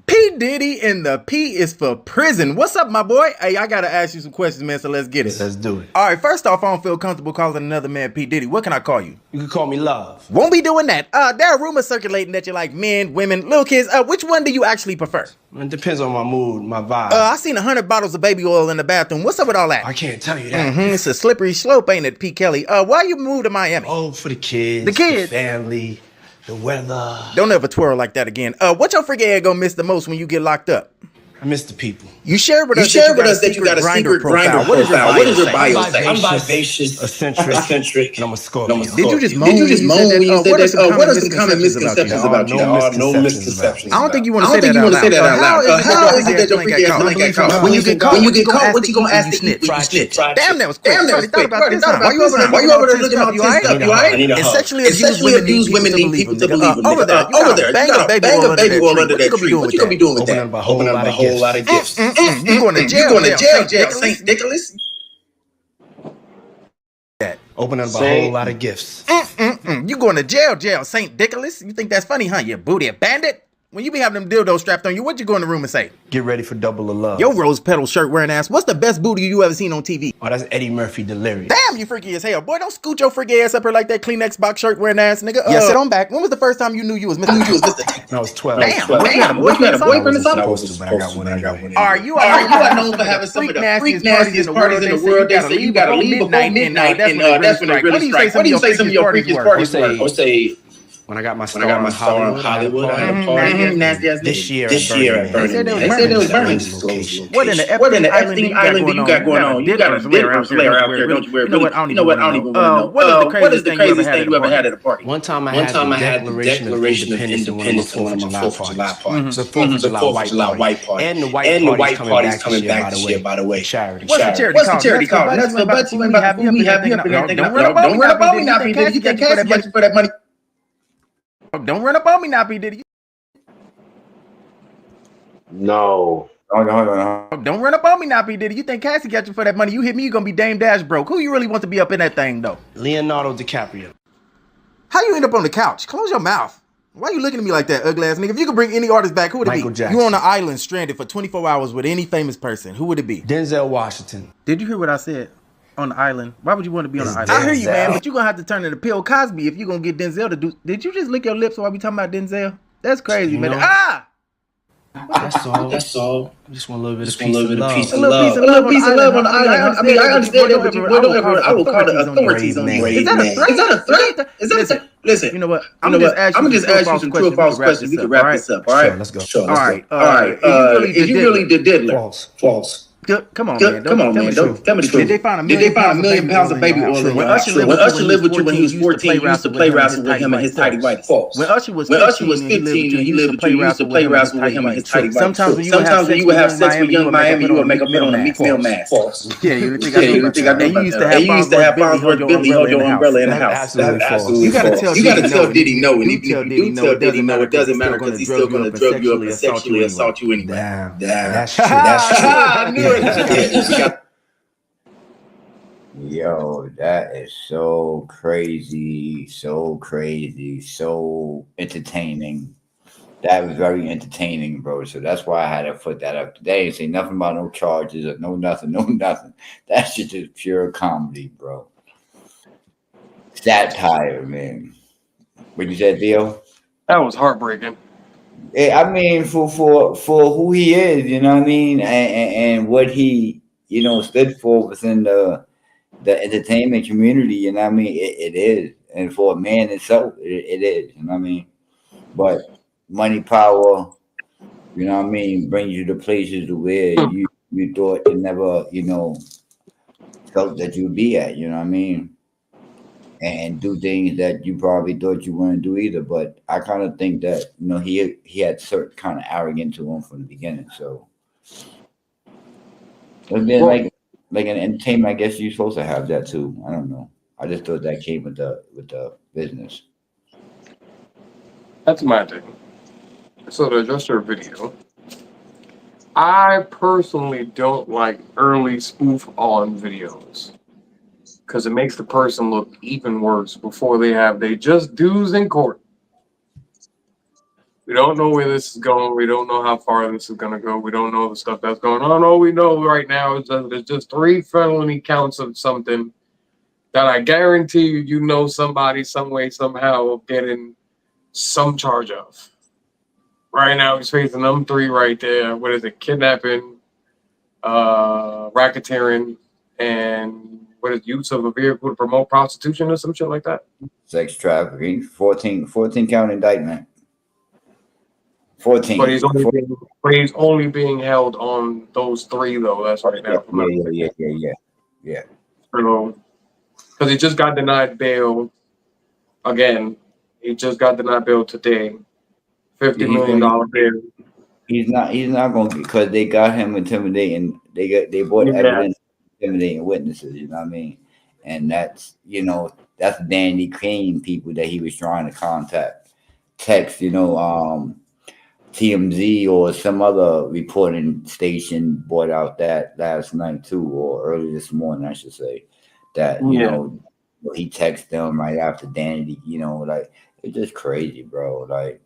P. Diddy and the P is for prison. What's up, my boy? Hey, I gotta ask you some questions, man, so let's get it. Let's do it. All right, first off, I don't feel comfortable calling another man P. Diddy. What can I call you? You can call me Love. Won't be doing that. There are rumors circulating that you like men, women, little kids. Which one do you actually prefer? It depends on my mood, my vibe. I seen 100 bottles of baby oil in the bathroom. What's up with all that? I can't tell you that. It's a slippery slope, ain't it, P. Kelly? Why you moved to Miami? Oh, for the kids. The kids. The family. The weather. Don't ever twirl like that again. What your freaking head gonna miss the most when you get locked up? I miss the people. You shared with us that you got a secret Grindr profile. What does your bio say? I'm vivacious, eccentric, and I'm a Scorpio. Did you just moan when you said that? What are some common misconceptions about you? There are no misconceptions. I don't think you want to say that out loud. How is it that your freaking ass don't get caught? When you get caught, what you gonna ask to eat when you snitch? Damn, that was quick. Already thought about this. Why you over there looking all tensed up? You alright? And sexually abused women need people to believe them. Over there, you got a baby oil under that tree. What you gonna be doing with that? Opening up a whole lot of gifts. You going to jail, Saint Nicholas? Open up a whole lot of gifts. You going to jail, Saint Nicholas? You think that's funny, huh? You booty bandit? When you be having them dildos strapped on you, what you go in the room and say? Get ready for double of love. Yo, rose petal shirt wearing ass. What's the best booty you ever seen on TV? Oh, that's Eddie Murphy Delirious. Damn, you freaky as hell. Boy, don't scoot your freaky ass up here like that Kleenex box shirt wearing ass, nigga. Yeah, sit on back. When was the first time you knew you was Mr. I was 12. Damn, you had a boyfriend or something? I was supposed to, but I got one anyway. Are you known for having some of the freak nastiest parties in the world? They say you gotta leave before midnight, and that's when they really strike. What do you say some of your freakiest parties were? I would say when I got my star in Hollywood, I had a party this year at Burning Man. They said it was Burning Man. What in the Epstein Island do you got going on? You got a different flair out there, don't you? You know what? I don't even want to know. What is the craziest thing you ever had at a party? One time I had the Declaration of Independence at one of my 4th of July parties. It's a 4th of July white party. And the white party's coming back this year, by the way. Charity. What's the charity called? That's for Butts. We happy up in there. Don't run up on me now, P. Diddy. You get cash for that money. Don't run up on me now, P. Diddy. No, Hold on. Don't run up on me now, P. Diddy. You think Cassie got you for that money? You hit me, you gonna be Dame Dash broke. Who you really want to be up in that thing, though? Leonardo DiCaprio. How you end up on the couch? Close your mouth. Why you looking at me like that, ugly ass nigga? If you could bring any artist back, who would it be? Michael Jackson. You on an island stranded for 24 hours with any famous person. Who would it be? Denzel Washington. Did you hear what I said? On the island. Why would you want to be on the island? I hear you, man, but you're going to have to turn into Bill Cosby if you're going to get Denzel to do... Did you just lick your lips while we talking about Denzel? That's crazy, man. That's all. I just want a little bit of peace and love. A little piece of love on the island. I mean, I understand that, but I will call the authorities on you. Is that a threat? Is that a threat? Listen, you know what? I'm going to just ask you some true or false questions. We can wrap this up, all right? Sure, let's go. All right. Is you really the diddler? False. Come on, man. Tell me the truth. Did they find a million pounds of baby oil? When Usher lived with you when he was 14, you used to play wrestle with him and his tidy white false. When Usher was 15 and he lived with you, used to play wrestle with him and his tidy white. Sometimes when you would have sex with young Miami, you would make up on a meat meal mask. False. Yeah, you think I know that. And you used to have Farnsworth Billy hold your umbrella in the house. You gotta tell Diddy no, and if you do tell Diddy no, it doesn't matter because he's still gonna drug you up and sexually assault you anyway. Damn. That's true. I knew it. Yo, that is so crazy, so entertaining. That was very entertaining, bro. So that's why I had to put that up. They ain't say nothing about no charges or no nothing. That's just pure comedy, bro. Satire, man. What you said, Theo? That was heartbreaking. I mean, for who he is, you know what I mean, and what he, stood for within the entertainment community, you know what I mean, it is, and for a man itself, it is, you know what I mean. But money, power, you know what I mean, brings you to places to where you thought you never, felt that you'd be at, you know what I mean. And do things that you probably thought you wouldn't do either. But I kind of think that, he had certain kind of arrogance to him from the beginning. So it's been like an entertainment, I guess you're supposed to have that too. I don't know. I just thought that came with the business. That's my thing. So to adjust your video, I personally don't like early spoof on videos, because it makes the person look even worse before they have they just dues in court. We don't know where this is going. We don't know how far this is going to go. We don't know the stuff that's going on. All we know right now is that there's just 3 felony counts of something that I guarantee you, somebody, some way, somehow of getting some charge of. Right now, he's facing them 3 right there. What is it? Kidnapping, racketeering, and what is use of a vehicle to promote prostitution or some shit like that? Sex trafficking, 14 count indictment. 14. But he's only being held on those 3 though. That's right now. Yeah. Because he just got denied bail again. He just got denied bail today. $50 million bail. He's not going to, because they got him intimidating. They brought evidence. Intimidating witnesses, you know what I mean? And that's, that's Danny Kane people that he was trying to contact. Text, TMZ or some other reporting station brought out that last night too, or early this morning, I should say, that, he texted them right after Danny, like, it's just crazy, bro. Like,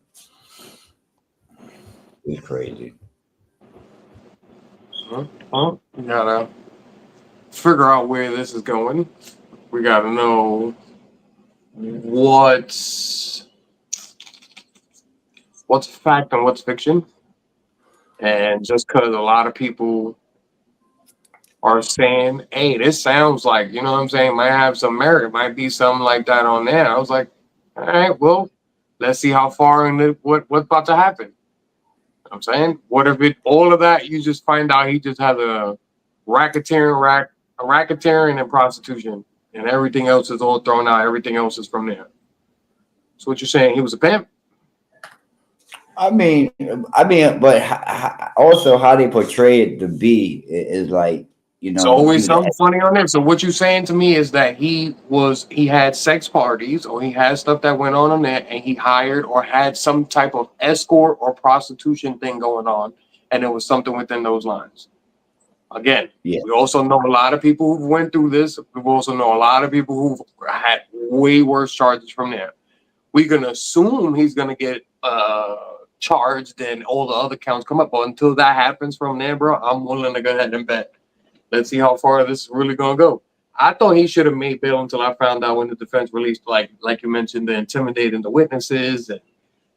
it's crazy. You gotta figure out where this is going. We gotta know what's fact and what's fiction. And just because a lot of people are saying, hey, this sounds like, you know what I'm saying, might have some merit, might be something like that on there. I was like, all right, well, let's see how far and what's about to happen. You know what I'm saying, what if all of that, you just find out he just has a racketeering and prostitution, and everything else is all thrown out. Everything else is from there. So what you're saying, he was a pimp? I mean, but also how they portray it to be is like, It's always something funny on there. So what you're saying to me is that he had sex parties, or he had stuff that went on there, and he hired or had some type of escort or prostitution thing going on, and it was something within those lines. Again, Yeah. we also know a lot of people who've went through this. We also know a lot of people who've had way worse charges from there. We can assume he's going to get charged and all the other counts come up. But until that happens from there, bro, I'm willing to go ahead and bet. Let's see how far this is really going to go. I thought he should have made bail until I found out when the defense released, like you mentioned, the intimidating the witnesses and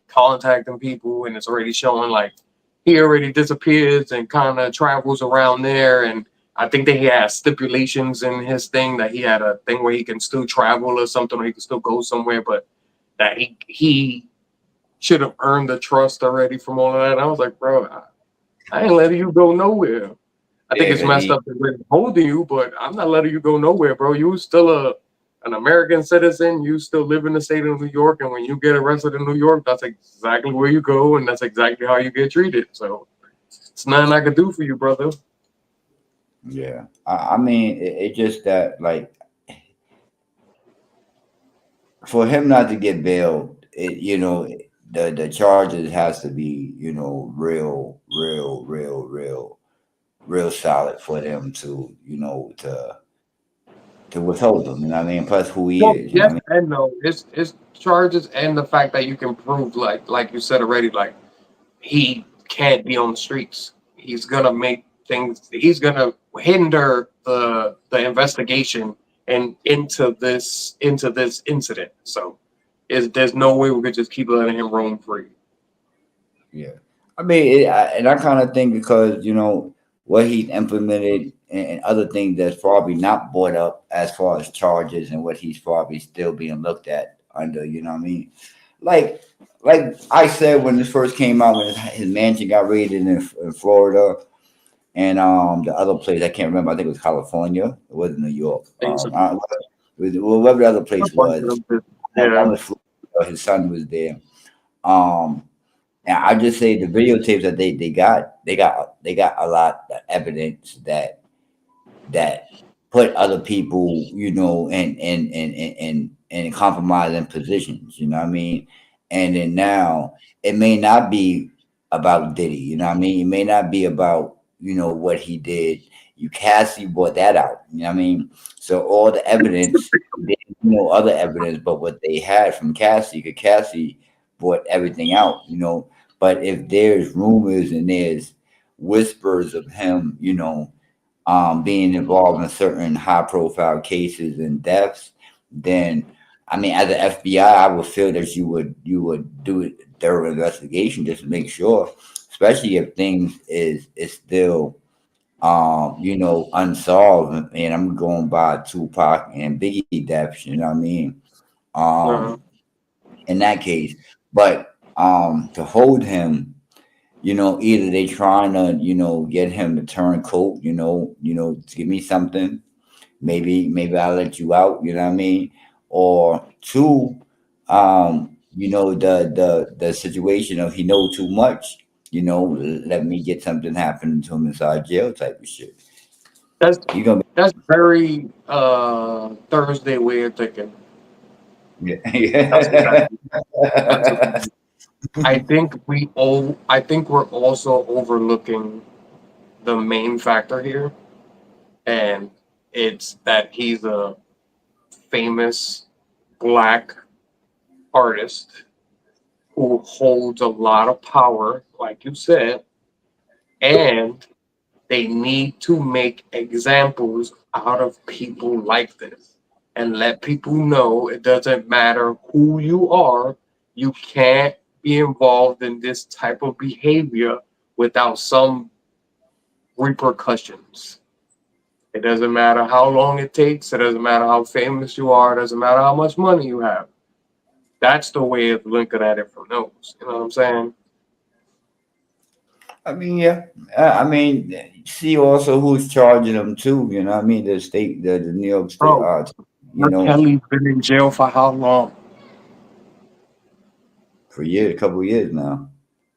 contacting people, and it's already showing like he already disappears and kind of travels around there. And I think that he has stipulations in his thing that he had a thing where he can still travel or something, or he can still go somewhere, but that he should have earned the trust already from all of that. And I was like, bro, I ain't letting you go nowhere. I think it's messed up that we're holding you, but I'm not letting you go nowhere, bro. You still an American citizen. You still live in the state of New York, and when you get arrested in New York, that's exactly where you go, and that's exactly how you get treated. So it's nothing I could do for you, brother. Yeah. I mean, it's just that, like, for him not to get bailed, the charges has to be, real solid for them to, to withhold him. You know what I mean? Plus who he Well, is. You know yes what and no. His charges and the fact that you can prove, like you said already, like he can't be on the streets. He's gonna make things. He's gonna hinder the investigation and into this incident. So, there's no way we could just keep letting him roam free. Yeah, I mean, and I kind of think because what he's implemented and other things that's probably not brought up as far as charges and what he's probably still being looked at under. You know what I mean? Like, like I said when this first came out, when his mansion got raided in Florida and the other place I can't remember. I think it was California. It wasn't New York. Whatever the other place was. That Yeah. was Florida. His son was there. Um, And I just say the videotapes that they got a lot of evidence that put other people, in compromising positions. You know what I mean? And then now it may not be about Diddy. You know what I mean? It may not be about what he did. Cassie brought that out. You know what I mean? So all the evidence, other evidence, but what they had from Cassie, because Cassie brought everything out. But if there's rumors and there's whispers of him, being involved in certain high-profile cases and deaths, then I mean, as an FBI, I would feel that you would do a thorough investigation just to make sure, especially if things is still unsolved. And I'm going by Tupac and Biggie deaths. You know what I mean? Uh-huh. In that case, but to hold him, either they trying to, get him to turn coat, to give me something, maybe I'll let you out, you know what I mean? Or two, the situation of he know too much, let me get something happening to him inside jail type of shit. That's You gonna that's very Thursday way of thinking. be, That's yeah. exactly. That's I think we're also overlooking the main factor here, and it's that he's a famous black artist who holds a lot of power, like you said, and they need to make examples out of people like this and let people know it doesn't matter who you are, you can't be involved in this type of behavior without some repercussions. It doesn't matter how long it takes, it doesn't matter how famous you are, it doesn't matter how much money you have. That's the way of looking at it from those. You know what I'm saying? I mean, yeah. I mean, see also who's charging them too. You know what I mean? The state, the New York State, Bro, you R. know, Kelly's been in jail for how long? for years, a couple of years now.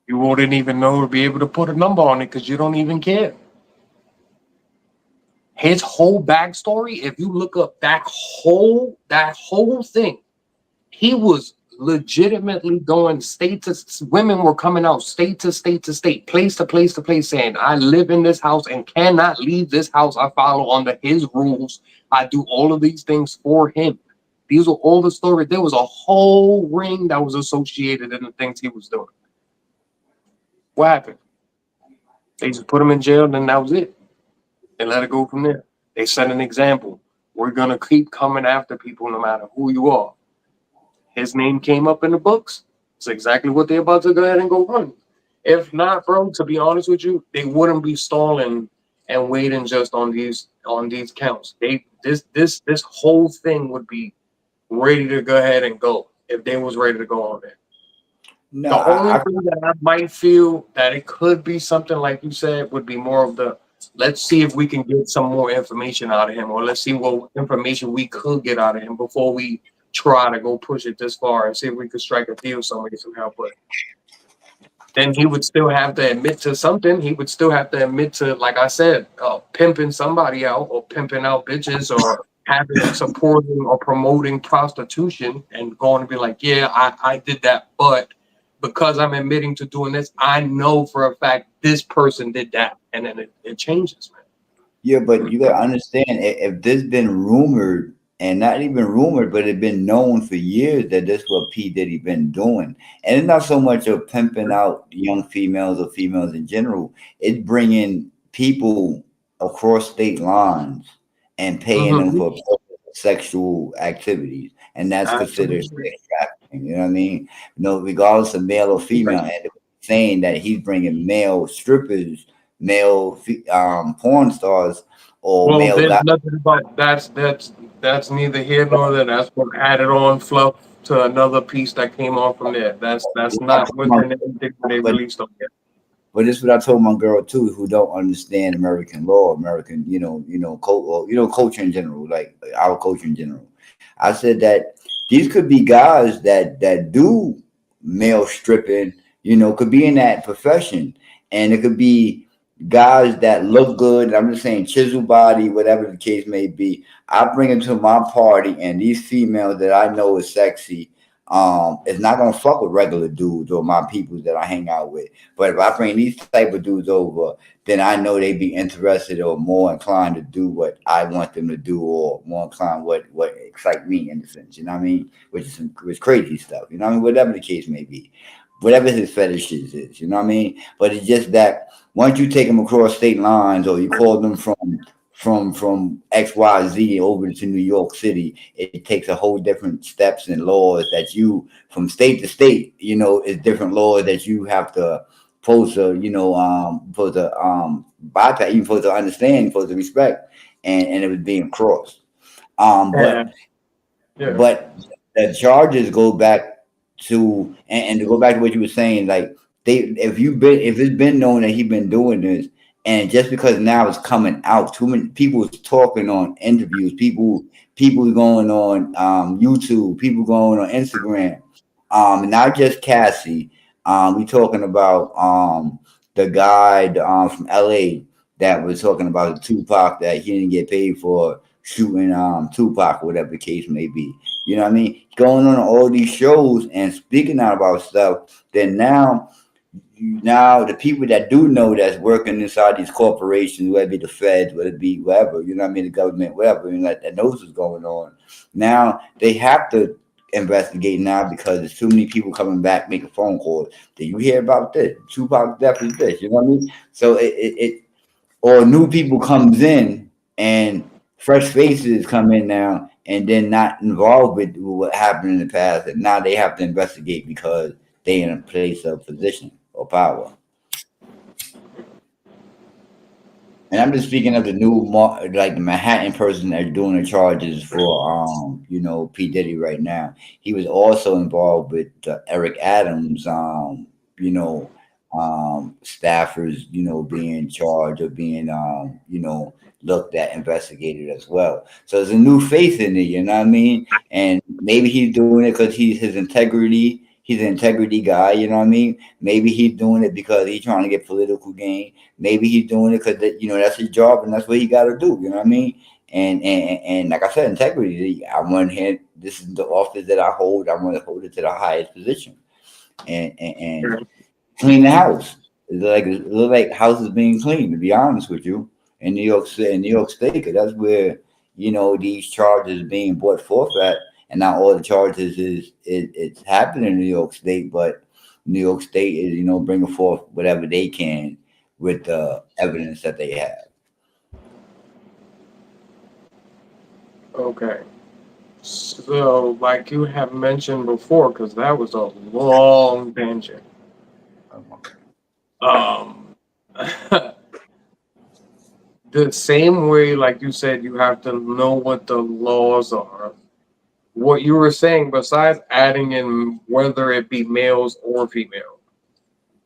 You wouldn't even know to be able to put a number on it because you don't even care. His whole backstory, if you look up that whole thing, he was legitimately going state to women were coming out state to state to state, place to place to place, saying, I live in this house and cannot leave this house. I follow under his rules. I do all of these things for him. These were all the stories. There was a whole ring that was associated in the things he was doing. What happened? They just put him in jail, and then that was it. They let it go from there. They set an example. We're going to keep coming after people no matter who you are. His name came up in the books. It's exactly what they're about to go ahead and go run. If not, bro, to be honest with you, they wouldn't be stalling and waiting just on these counts. This whole thing would be ready to go ahead and go if they was ready to go on there. No, the only thing that I might feel that it could be something like you said would be more of the let's see if we can get some more information out of him, or let's see what information we could get out of him before we try to go push it this far and see if we could strike a deal somebody somehow. But then he would still have to admit to something. He would still have to admit to, like I said, pimping somebody out or pimping out bitches or having supporting or promoting prostitution and going to be like, yeah, I did that, but because I'm admitting to doing this, I know for a fact this person did that, and then it changes, man. Yeah, but you gotta understand, if this been rumored, and not even rumored, but it been known for years that this is what P. Diddy been doing. And it's not so much of pimping out young females or females in general. It's bringing people across state lines and paying them for sexual activities. And that's considered sex trafficking. You know what I mean? Regardless of male or female. And they're saying that he's bringing male strippers, male porn stars, or male there's nothing about that's neither here nor there. That's what added on fluff to another piece that came on from there. That's not within anything they released on yet. But this is what I told my girl too, who don't understand American law, American, culture in general, like our culture in general. I said that these could be guys that do male stripping, could be in that profession, and it could be guys that look good. I'm just saying, chisel body, whatever the case may be. I bring them to my party, and these females that I know is sexy, is not gonna fuck with regular dudes or my people that I hang out with. But if I bring these type of dudes over, then I know they'd be interested or more inclined to do what I want them to do, or more inclined what excite me in the sense. You know what I mean? Which is crazy stuff. You know what I mean? Whatever the case may be. Whatever his fetishes is, you know what I mean? But it's just that once you take them across state lines, or you call them from XYZ over to New York City, it takes a whole different steps and laws that you, from state to state, it's different laws that you have to supposed to bypass, even supposed to understand, supposed to respect, and it was being crossed. But the charges go back to, and to go back to what you were saying, like if it's been known that he's been doing this, and just because now it's coming out, too many people talking on interviews, people going on YouTube, people going on Instagram, not just Cassie. We talking about the guy from LA that was talking about the Tupac, that he didn't get paid for shooting Tupac, or whatever the case may be. You know what I mean? Going on all these shows and speaking out about stuff. Then now the people that do know that's working inside these corporations, whether it be the feds, whether it be whatever, you know what I mean, the government, whatever, that knows what's going on. Now they have to investigate now, because there's too many people coming back making phone calls. Did you hear about this? Tupac death is this, you know what I mean? So it or new people comes in and fresh faces come in now, and then not involved with what happened in the past, and now they have to investigate because they in a place of position or power. And I'm just speaking of the new, like the Manhattan person that's doing the charges for, P. Diddy right now. He was also involved with Eric Adams, staffers, being charged or being, looked at, investigated as well. So there's a new face in it, you know what I mean? And maybe he's doing it because he's an integrity guy, you know what I mean? Maybe he's doing it because he's trying to get political gain. Maybe he's doing it because that's his job and that's what he got to do, you know what I mean? And like I said, integrity. I want here. This is the office that I hold. I want to hold it to the highest position, and clean the house. It look like houses being cleaned. To be honest with you, in New York City, in New York State, 'cause that's where these charges being brought forth at, and not all the charges it's happening in New York State, but New York State is bringing forth whatever they can with the evidence that they have. Okay. So, like you have mentioned before, because that was a long tangent. The same way, like you said, you have to know what the laws are. What you were saying, besides adding in whether it be males or female,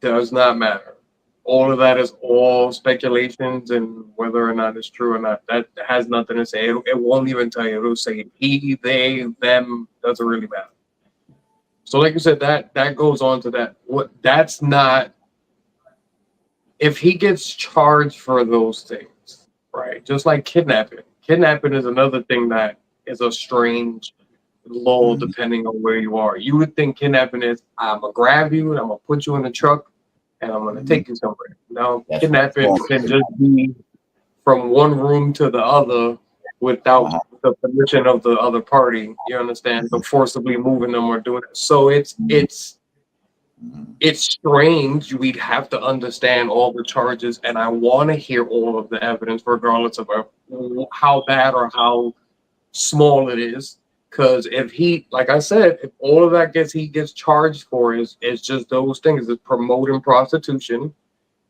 does not matter. All of that is all speculations, and whether or not it's true or not, that has nothing to say. It won't even tell you. It'll say he, they, them. Doesn't really matter. So, like you said, that goes on to that. That's not. If he gets charged for those things, right? Just like kidnapping. Kidnapping is another thing that is a strange law depending on where you are. You would think kidnapping is I'm gonna grab you and I'm gonna put you in a truck and I'm gonna take you somewhere. No, kidnapping can just be from one room to the other without the permission of the other party. You understand? But forcibly moving them or doing it. So it's strange. We'd have to understand all the charges, and I want to hear all of the evidence, regardless of how bad or how small it is. Because if he, like I said, if all of that he gets charged for is just those things, is promoting prostitution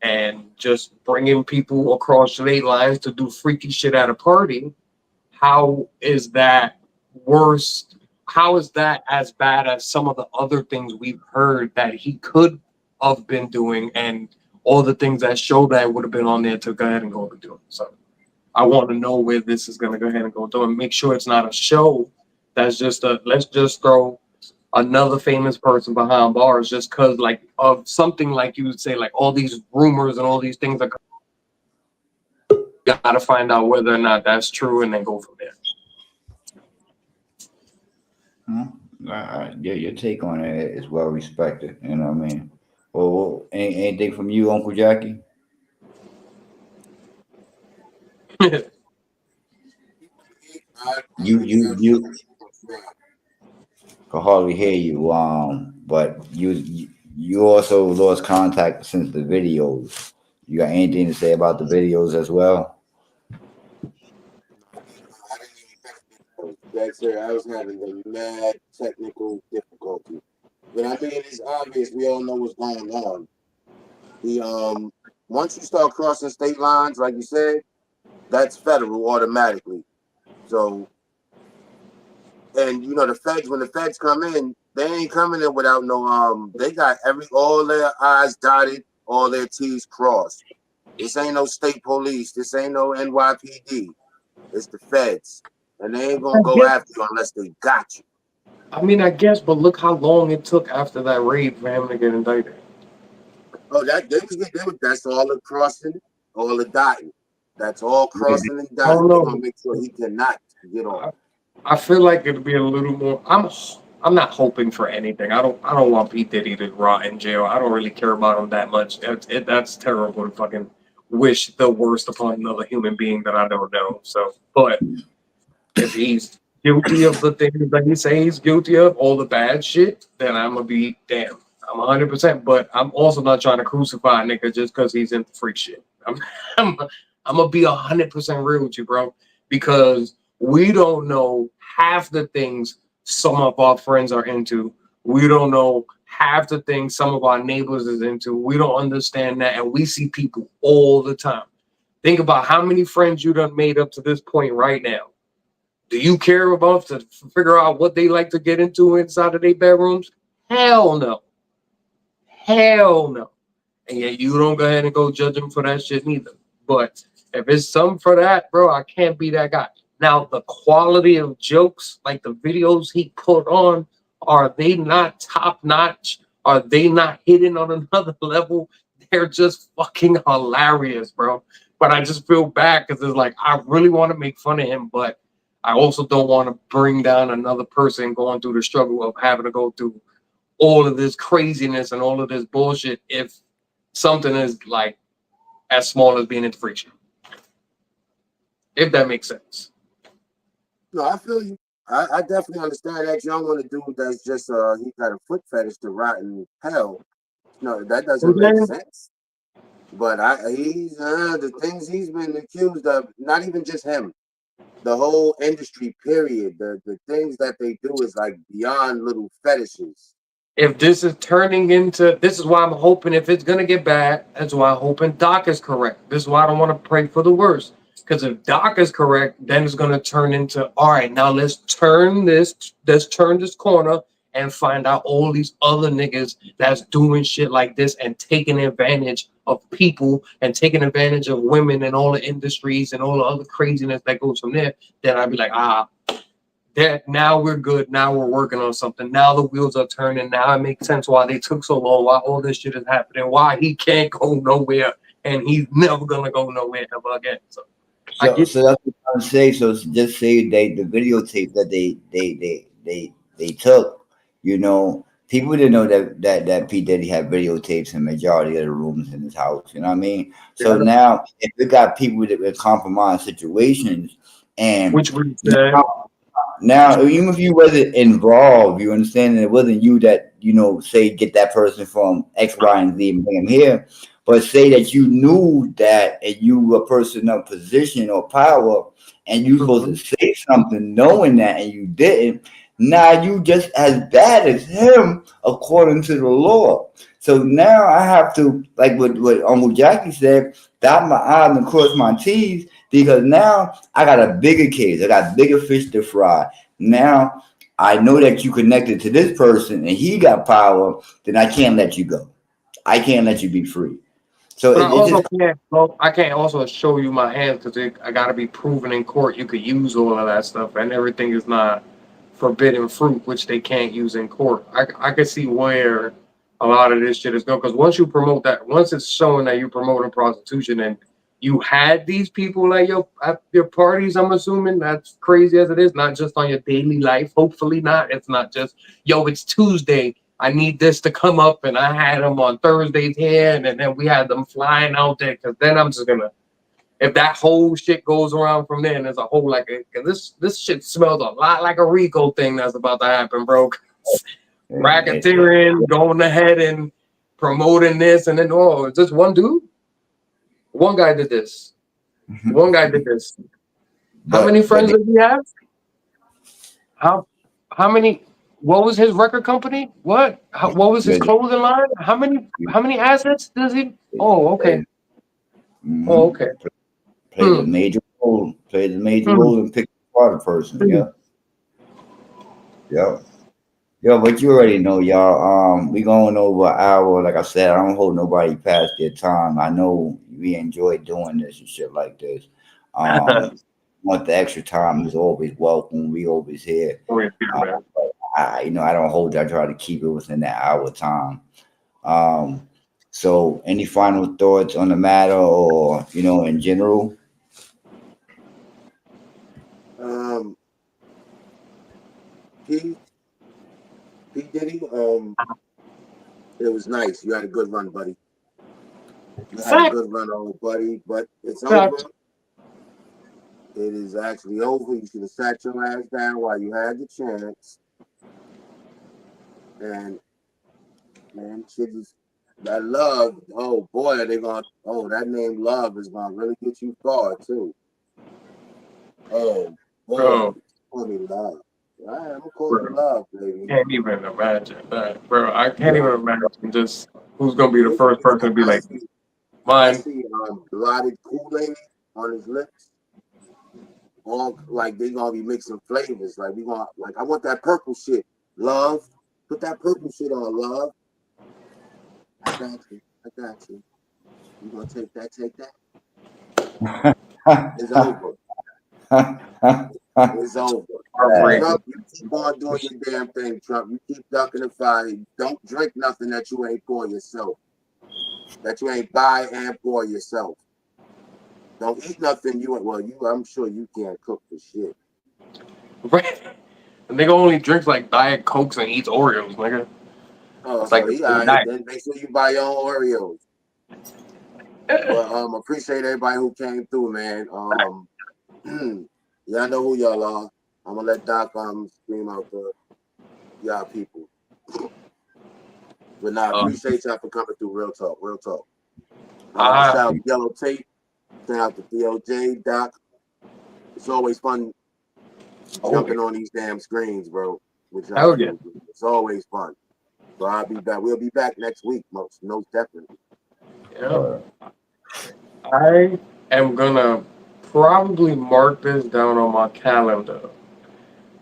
and just bringing people across state lines to do freaky shit at a party, how is that worse? How is that as bad as some of the other things we've heard that he could have been doing, and all the things that show that would have been on there to go ahead and go to do it? So I want to know where this is going to go ahead and go do and make sure it's not a show that's just let's just throw another famous person behind bars just because like of something, like you would say, like all these rumors and all these things are. Got to find out whether or not that's true and then go from there. Yeah, your take on it is well respected. You know what I mean? Well, anything from you, Uncle Jackie? You can hardly hear you. But you also lost contact since the videos. You got anything to say about the videos as well? Dexter, I was having the mad technical difficulty. But I mean, it's obvious. We all know what's going on. Once you start crossing state lines, like you said, that's federal automatically. So, and the feds, when the feds come in, they ain't coming in without no. They got all their I's dotted, all their T's crossed. This ain't no state police. This ain't no NYPD. It's the feds. And they ain't gonna go after you unless they got you. I mean, I guess, but look how long it took after that raid for him to get indicted. Oh, that's all the crossing, all the dotting. That's all crossing and dotting. They're gonna make sure he cannot get on. I feel like it'll be a little more. I'm not hoping for anything. I don't want P Diddy to rot in jail. I don't really care about him that much. That's terrible to fucking wish the worst upon another human being that I don't know. So, but if he's guilty of the things that he say he's guilty of, all the bad shit, then I'm gonna be damn. I'm 100%. But I'm also not trying to crucify a nigga just because he's into freak shit. I'm gonna be 100% real with you, bro, because we don't know half the things some of our friends are into. We don't know half the things some of our neighbors is into. We don't understand that, and we see people all the time. Think about how many friends you done made up to this point right now. Do you care about to figure out what they like to get into inside of their bedrooms? Hell no. Hell no. And yet you don't go ahead and go judge them for that shit neither. But if it's something for that, bro, I can't be that guy. Now, the quality of jokes, like the videos he put on, are they not top notch? Are they not hitting on another level? They're just fucking hilarious, bro. But I just feel bad because it's like I really want to make fun of him, but I also don't want to bring down another person going through the struggle of having to go through all of this craziness and all of this bullshit if something is like as small as being integration. If that makes sense. No, I feel you. I definitely understand that. You don't want to do that's just he got a foot fetish to rot in hell. No, that doesn't make sense. But he's the things he's been accused of, not even just him, the whole industry, period. The things that they do is like beyond little fetishes. If this is turning into, this is why I'm hoping if it's gonna get bad, that's why I'm hoping Doc is correct. This is why I don't want to pray for the worst. Because if Doc is correct, then it's gonna turn into, all right, now let's turn this corner and find out all these other niggas that's doing shit like this and taking advantage of people and taking advantage of women and all the industries and all the other craziness that goes from there. Then I'd be like, that now we're good. Now we're working on something. Now the wheels are turning. Now it makes sense why they took so long, why all this shit is happening, why he can't go nowhere, and he's never gonna go nowhere ever again. So that's what I'm saying. So just say the videotape that they took, you know, people didn't know that P Diddy had videotapes in majority of the rooms in his house. You know what I mean? So now if we got people that were compromised situations, and which we said. Now, even if you wasn't involved, you understand that it wasn't you that, you know, say get that person from X, Y, and Z and bring him here, but say that you knew that and you were a person of position or power and you supposed to say something knowing that and you didn't. Now you just as bad as him according to the law. So now I have to, like what Uncle Jackie said, dot my I's and cross my T's, because now I got a bigger case. I got bigger fish to fry. Now I know that you connected to this person and he got power, then I can't let you go. I can't let you be free. So I can't also show you my hands because I got to be proven in court. You could use all of that stuff, and everything is not forbidden fruit, which they can't use in court. I can see where a lot of this shit is going, because once you promote that, once it's showing that you're promoting prostitution and you had these people at your parties, I'm assuming, that's crazy as it is, not just on your daily life. Hopefully not. It's not just, yo, it's Tuesday, I need this to come up, and I had them on Thursdays here, and then we had them flying out there, because then I'm just gonna, if that whole shit goes around from there, and there's a whole this shit smells a lot like a RICO thing that's about to happen, bro. Racketeering, going ahead and promoting this, and then it's just one dude. One guy did this. One guy did this. How many friends did he have? How many? What was his record company? What was his clothing line? How many assets does he? Oh, okay. Oh, okay. Played a major role. Played a major role in picking apart a person. Yeah. Yeah. Yo, but you already know, y'all. We going over an hour. Like I said, I don't hold nobody past their time. I know we enjoy doing this and shit like this. Want the extra time is always welcome. We always here. I don't hold that. I try to keep it within that hour time. So any final thoughts on the matter, or in general? P Diddy, it was nice. You had a good run, buddy. You had a good run, old buddy, but it's over. It is actually over. You should have sat your ass down while you had the chance. And man, shit is that love. Oh boy, are they gonna? Oh, that name Love is gonna really get you far too. Oh boy, call me Love. All right, I'm gonna call you Love, baby. Can't even imagine that, bro. I can't even imagine just who's gonna be the first person to be like, mine. I see blotted Kool-Aid on his lips. All like they gonna be mixing flavors. Like I want that purple shit. Love, put that purple shit on, Love. I got you. You gonna take that? It's over. It's over. Trump, you keep on doing your damn thing, Trump. You keep ducking the fire. Don't drink nothing that you ain't pour yourself. That you ain't buy and pour yourself. Don't eat nothing. I'm sure you can't cook for shit. Right. The nigga only drinks like Diet Cokes and eats Oreos, nigga. Oh, It's like so he a all right. diet. Then make sure you buy your own Oreos. Well, appreciate everybody who came through, man. Y'all know who y'all are. I'm gonna let Doc scream out the y'all people. But nah, appreciate y'all for coming through. Real talk, real talk. Shout out to Yellow Tape. Shout out to DOJ, Doc. It's always fun jumping on these damn screens, bro. With y'all. Yeah. It's always fun. So I'll be back. We'll be back next week, most definitely. Yeah. I am gonna probably mark this down on my calendar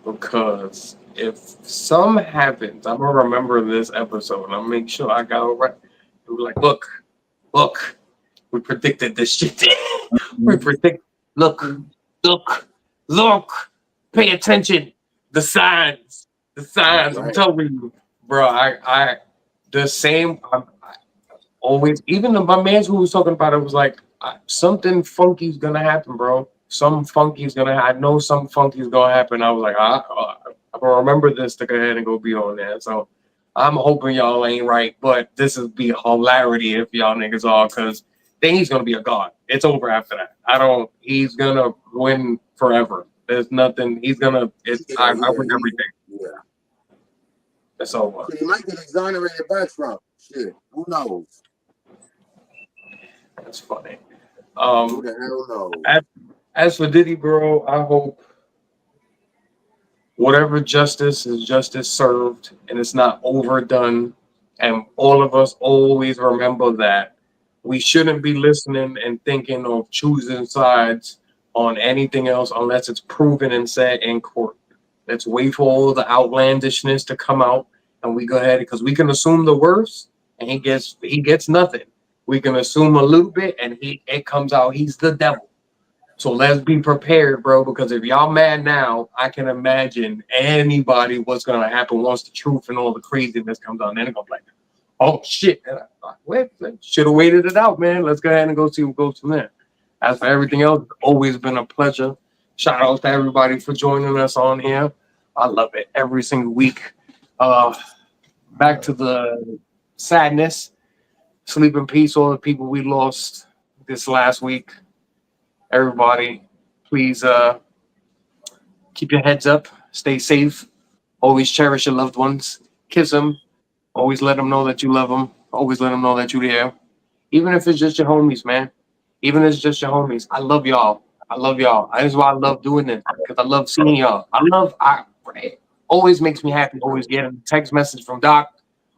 because if some happens, I'm gonna remember this episode and I'll make sure I got it right. I'll be like, look, we predicted this shit. Look, pay attention. The signs. Right. I'm telling you, bro. I the same. I always, even my man who was talking about it was like, something funky's gonna happen, bro. Some funky's gonna. I know some funky's gonna happen. I was like, I'm gonna remember this to go ahead and go be on there. So I'm hoping y'all ain't right, but this would be hilarity if y'all niggas are, because then he's gonna be a god. It's over after that. He's gonna win forever. There's nothing. He's gonna. I win everything. Yeah. That's over. He might get exonerated by Trump. Shit, who knows? That's funny. Who the hell knows? As for Diddy, bro, I hope whatever justice is justice served and it's not overdone. And all of us always remember that we shouldn't be listening and thinking of choosing sides on anything else unless it's proven and said in court. Let's wait for all the outlandishness to come out and we go ahead, because we can assume the worst and he gets nothing. We can assume a little bit and it comes out he's the devil. So let's be prepared, bro, because if y'all mad now, I can imagine anybody what's going to happen once the truth and all the craziness comes out. And then they're going to be like, oh, shit. Wait, should have waited it out, man. Let's go ahead and go see what goes from there. As for everything else, it's always been a pleasure. Shout out to everybody for joining us on here. I love it every single week. Back to the sadness. Sleep in peace, all the people we lost this last week. Everybody, please keep your heads up. Stay safe. Always cherish your loved ones. Kiss them. Always let them know that you love them. Always let them know that you're there. Even if it's just your homies, man. Even if it's just your homies. I love y'all. That's why I love doing this, because I love seeing y'all. It always makes me happy. Always getting a text message from Doc.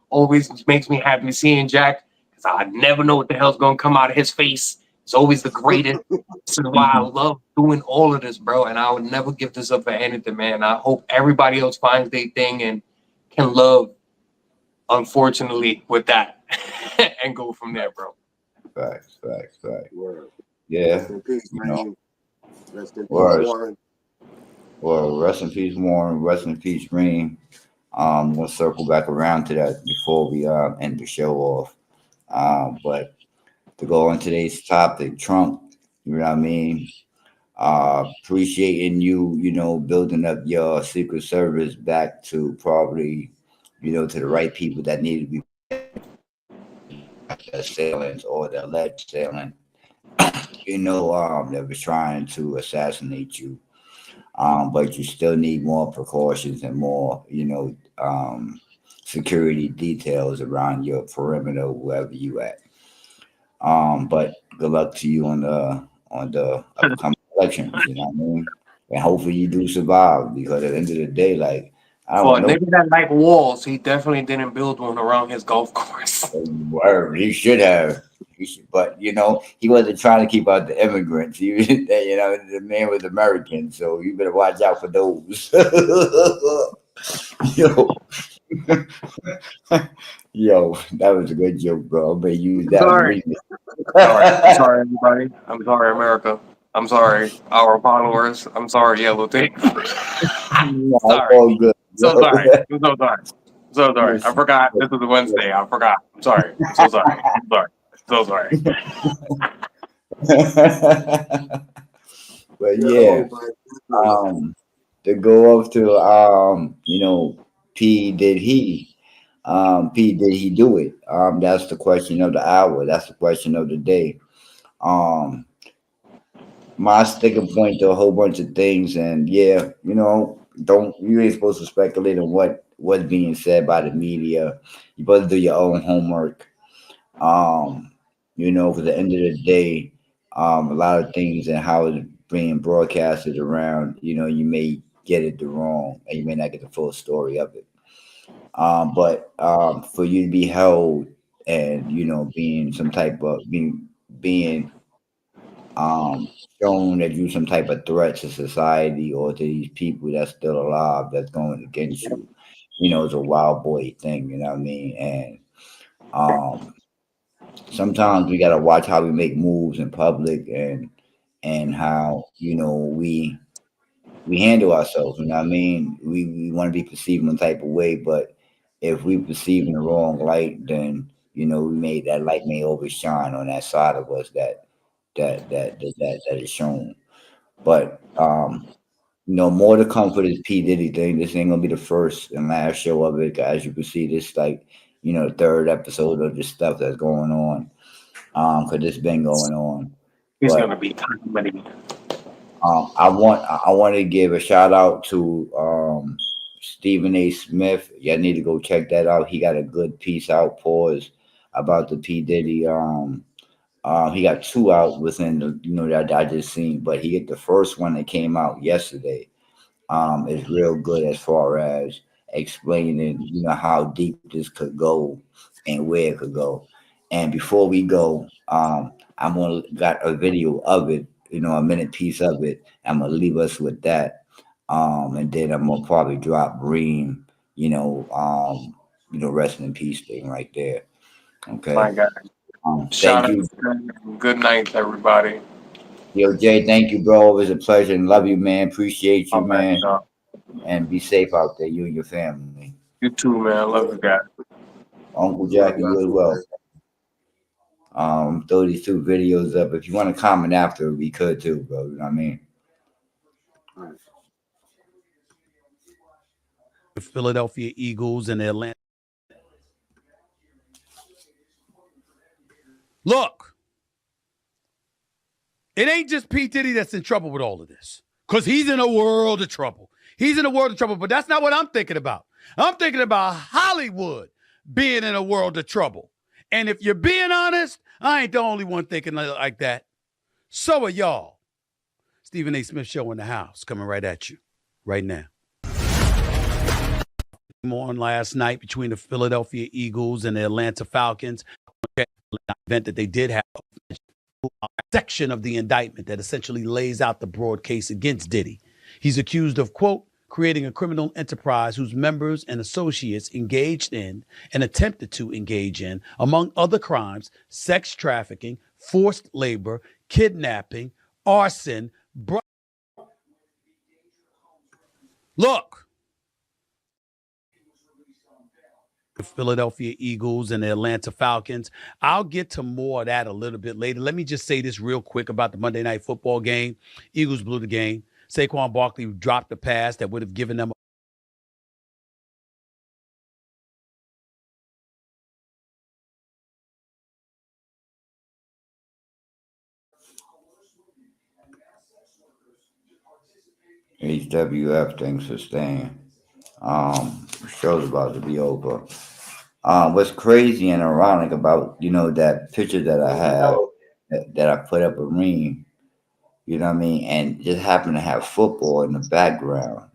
Always makes me happy seeing Jack, because I never know what the hell's going to come out of his face. It's always the greatest. This is why I love doing all of this, bro. And I would never give this up for anything, man. I hope everybody else finds their thing and can love, unfortunately, with that and go from there, bro. Facts. Word. Yeah. Rest in peace, man. Rest in peace, Word. Warren. Well, rest in peace, Warren. Rest in peace, Green. We'll circle back around to that before we end the show off. But to go on today's topic, Trump, you know what I mean? Appreciating you, building up your Secret Service back to probably, to the right people that need to be assailants or the alleged assailant, that was trying to assassinate you. But you still need more precautions and more, security details around your perimeter, wherever you at. But good luck to you on the upcoming elections, you know what I mean? And hopefully you do survive, because at the end of the day, like, I don't know. Nigga that like walls, he definitely didn't build one around his golf course. Word, he should have. But he wasn't trying to keep out the immigrants. He was, the man was American, so you better watch out for those. Yo, that was a good joke, bro. But use that. Sorry, everybody. I'm sorry, America. I'm sorry, our followers. I'm sorry, Yellow Tape. Sorry. All good. So sorry. I'm so sorry. I forgot this was a Wednesday. I forgot. I'm sorry. I'm so sorry. So sorry. But yeah, Yo, my goodness. to go up to P did he P did he do it? That's the question of the hour. That's the question of the day. Um, my sticking point to a whole bunch of things, and yeah, don't you ain't supposed to speculate on what's being said by the media. You supposed to do your own homework. Um, for the end of the day, a lot of things and how it's being broadcasted around, you may get it the wrong, and you may not get the full story of it. But for you to be held and being some type of being um, shown that you some type of threat to society or to these people that's still alive that's going against you, it's a wild boy thing, you know what I mean? And um, sometimes we gotta watch how we make moves in public and how we handle ourselves. You know what I mean? We want to be perceived in a type of way, but if we perceive in the wrong light, then that light may overshine on that side of us that is shown. But more to come for this P Diddy thing. This ain't gonna be the first and last show of it. As you can see, this like the third episode of this stuff that's going on. Because it's been going on. He's But gonna be comedy. I want to give a shout out to Stephen A. Smith. Y'all need to go check that out. He got a good piece out. Pause about the P Diddy. He got two out within the that I just seen, but he hit the first one that came out yesterday. Is real good as far as explaining how deep this could go and where it could go. And before we go, I'm gonna got a video of it, a minute piece of it. I'm gonna leave us with that, and then I'm gonna probably drop Reem, rest in peace thing right there. Okay. My God. Thank Shout you. out. Good night, everybody. Yo, Jay, thank you, bro. It was a pleasure and love you, man. Appreciate you, All right, man. y'all. And be safe out there, you and your family. You too, man. I love you guys. Uncle Jack and you as well. Throw these two videos up. If you want to comment after, we could too, bro. You know what I mean? The Philadelphia Eagles and the Atlanta. Look, it ain't just P. Diddy that's in trouble with all of this. Because he's in a world of trouble. He's in a world of trouble, but that's not what I'm thinking about. I'm thinking about Hollywood being in a world of trouble. And if you're being honest, I ain't the only one thinking like that. So are y'all. Stephen A. Smith Show in the house, coming right at you right now. On last night between the Philadelphia Eagles and the Atlanta Falcons, event that they did have a section of the indictment that essentially lays out the broad case against Diddy. He's accused of, quote, creating a criminal enterprise whose members and associates engaged in and attempted to engage in, among other crimes, sex trafficking, forced labor, kidnapping, arson. Look, the Philadelphia Eagles and the Atlanta Falcons. I'll get to more of that a little bit later. Let me just say this real quick about the Monday Night Football game. Eagles blew the game. Saquon Barkley dropped the pass that would have given them HWF, thanks for staying. Show's about to be over. What's crazy and ironic about that picture that I have that I put up with Reem, you know what I mean, and just happened to have football in the background.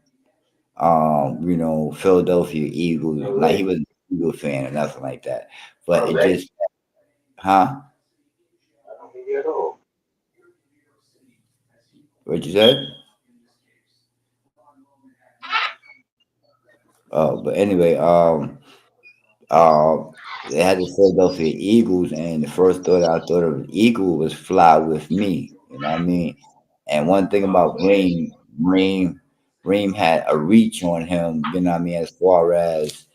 Philadelphia Eagles, like he was an Eagle fan or nothing like that, but it just, huh? What you said? Oh, but anyway, they had the Philadelphia Eagles, and the first thought I thought of Eagle was fly with me. You know what I mean? And one thing about Reem had a reach on him. You know what I mean? As far as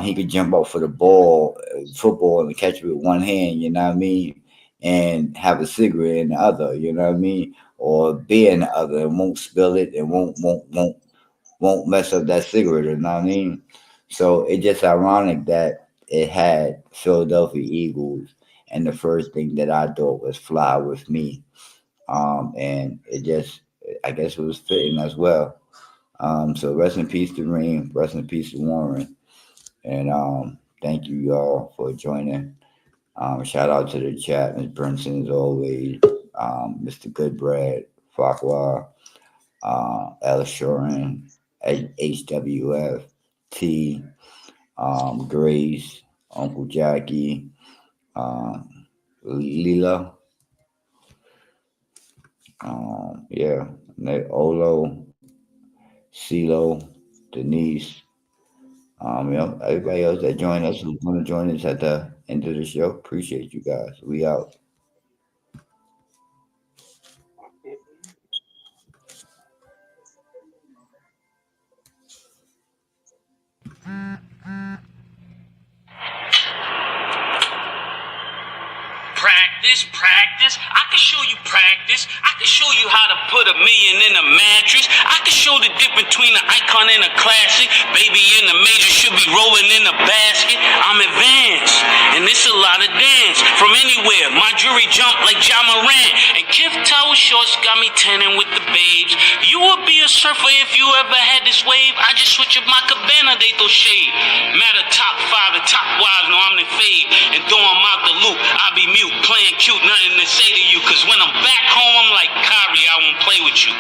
he could jump up for the ball, football, and catch it with one hand. You know what I mean? and have a cigarette in the other, you know what I mean? Or beer in the other and won't spill it and won't mess up that cigarette, you know what I mean? So it's just ironic that it had Philadelphia Eagles, and the first thing that I thought was Fly With Me. And it just, I guess it was fitting as well. So rest in peace to Reem, rest in peace to Warren. And thank you y'all for joining. Shout out to the chat, Ms. Brinson as always, Mr. Goodbread, Farquhar, El Shorin, HWF, T, Grace, Uncle Jackie, Lila, yeah, Olo, CeeLo, Denise, everybody else that joined us who's going to join us at the end of the show. Appreciate you guys. We out. Practice. I can show you practice. I can show you how to put $1 million in a mattress. I can show the difference between an icon and a classic. Baby in the major should be rolling in a basket. I'm advanced, and it's a lot of dance. From anywhere, my jewelry jump like John Morant. And Kif Tower shorts got me tanning with the babes. You would be a surfer if you ever had this wave. I just switch up my cabana, they throw shade. Matter top 5 and top wives, know I'm the fade. And though I'm out the loop, I be mute, playing cute, nothing to say to you. Cause when I'm back home, I'm like Kyrie, I won't play with you.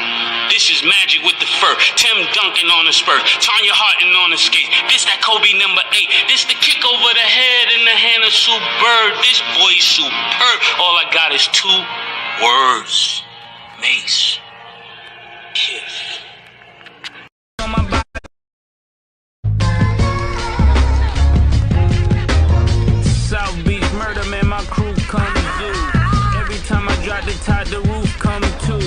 This is magic with the fur. Tim Duncan on the spur. Tanya Harton on the skate. This that Kobe number 8. This the kick over the head in the hand of Sue Bird. This boy's superb. All I got is 2 words. Mace. Kif. South Beach murder, man, my crew comes due. Every time I drop the tide, the roof come to.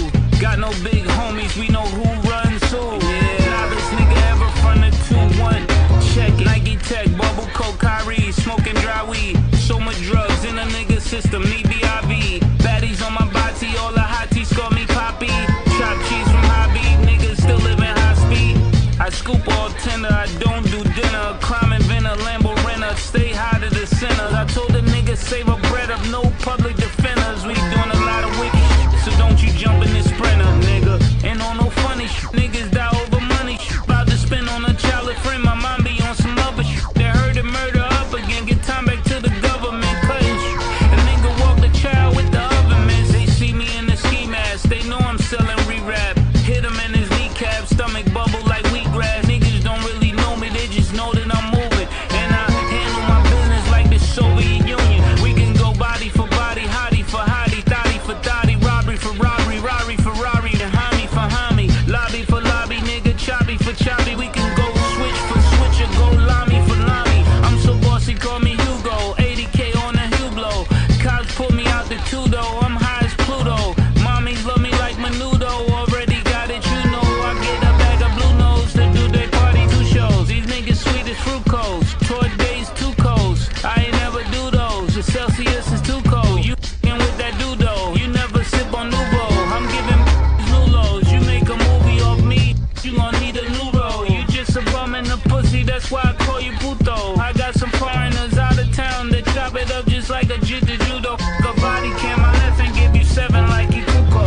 Got no big homies, we know who runs who. Yeah, novice nigga ever from the 2-1. Check it. Nike Tech, bubble coke, Kyrie, smoking dry weed. So much drugs in a nigga system, need BIV. Baddies on my body, all the hotties call me Poppy. Chop cheese from Hobby, niggas still living high speed. I scoop all tender, I don't do dinner. Crime inventor, Lambo renter, stay high to the center. I told the niggas save a bread of no public defenders. We doing a lot of wicked shit, so don't you jump in this sprinter, nigga. Ain't on no funny shit, niggas die over money shit. About to spend on a child of friend, my mom be on some other shit. They heard the murder up again, get time back to the government, cutting shit. A nigga walk the child with the oven mitts. They see me in the ski mask, they know I'm selling re-rap. Hit him in his kneecap, stomach bubble like wheatgrass. Niggas don't really know me, they just know that I'm moving. And I handle my business like the Soviet Union. We can go body for body, hottie for hottie, thotty for thotty, robbery for robbery, Rari for Rari, the homie for homie, lobby for lobby, nigga, choppy for choppy. We can go switch for switch or go lami for lami. I'm so bossy, call me Hugo, 80K on the Hublot. Cops put me out the two-door, I'm high as Pluto. Mommies love me like Menudo, already got it, you know. I get a bag of blue nose to do their party 2 shows. These niggas sweet as fruit codes, tour days 2 codes. I ain't never do those, the Celsius is too cold. You f***ing with that dudo, you never sip on Nuvo. I'm giving new lows, you make a movie off me, you gon' need a new role. You just a bum in the pussy, that's why I call you puto. I got some foreigners out of town that chop it up just like a judo. F*** a body cam, I left and give you 7 like Ikuko.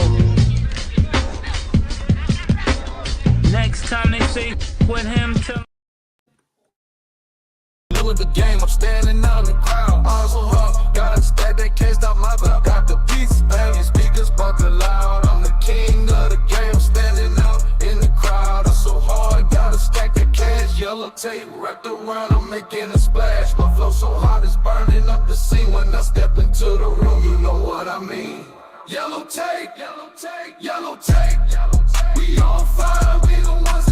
Next time they say with him, tell With the game, I'm standing out in the crowd. Arms so hard, gotta stack that case out my belt. Got the pieces banging, speakers bumping loud. I'm the king of the game, I'm standing out in the crowd. I'm so hard, gotta stack that cash. Yellow tape wrapped around, I'm making a splash. My flow so hot, it's burning up the scene. When I step into the room, you know what I mean. Yellow tape, yellow tape, yellow tape, yellow tape. We on fire, we the ones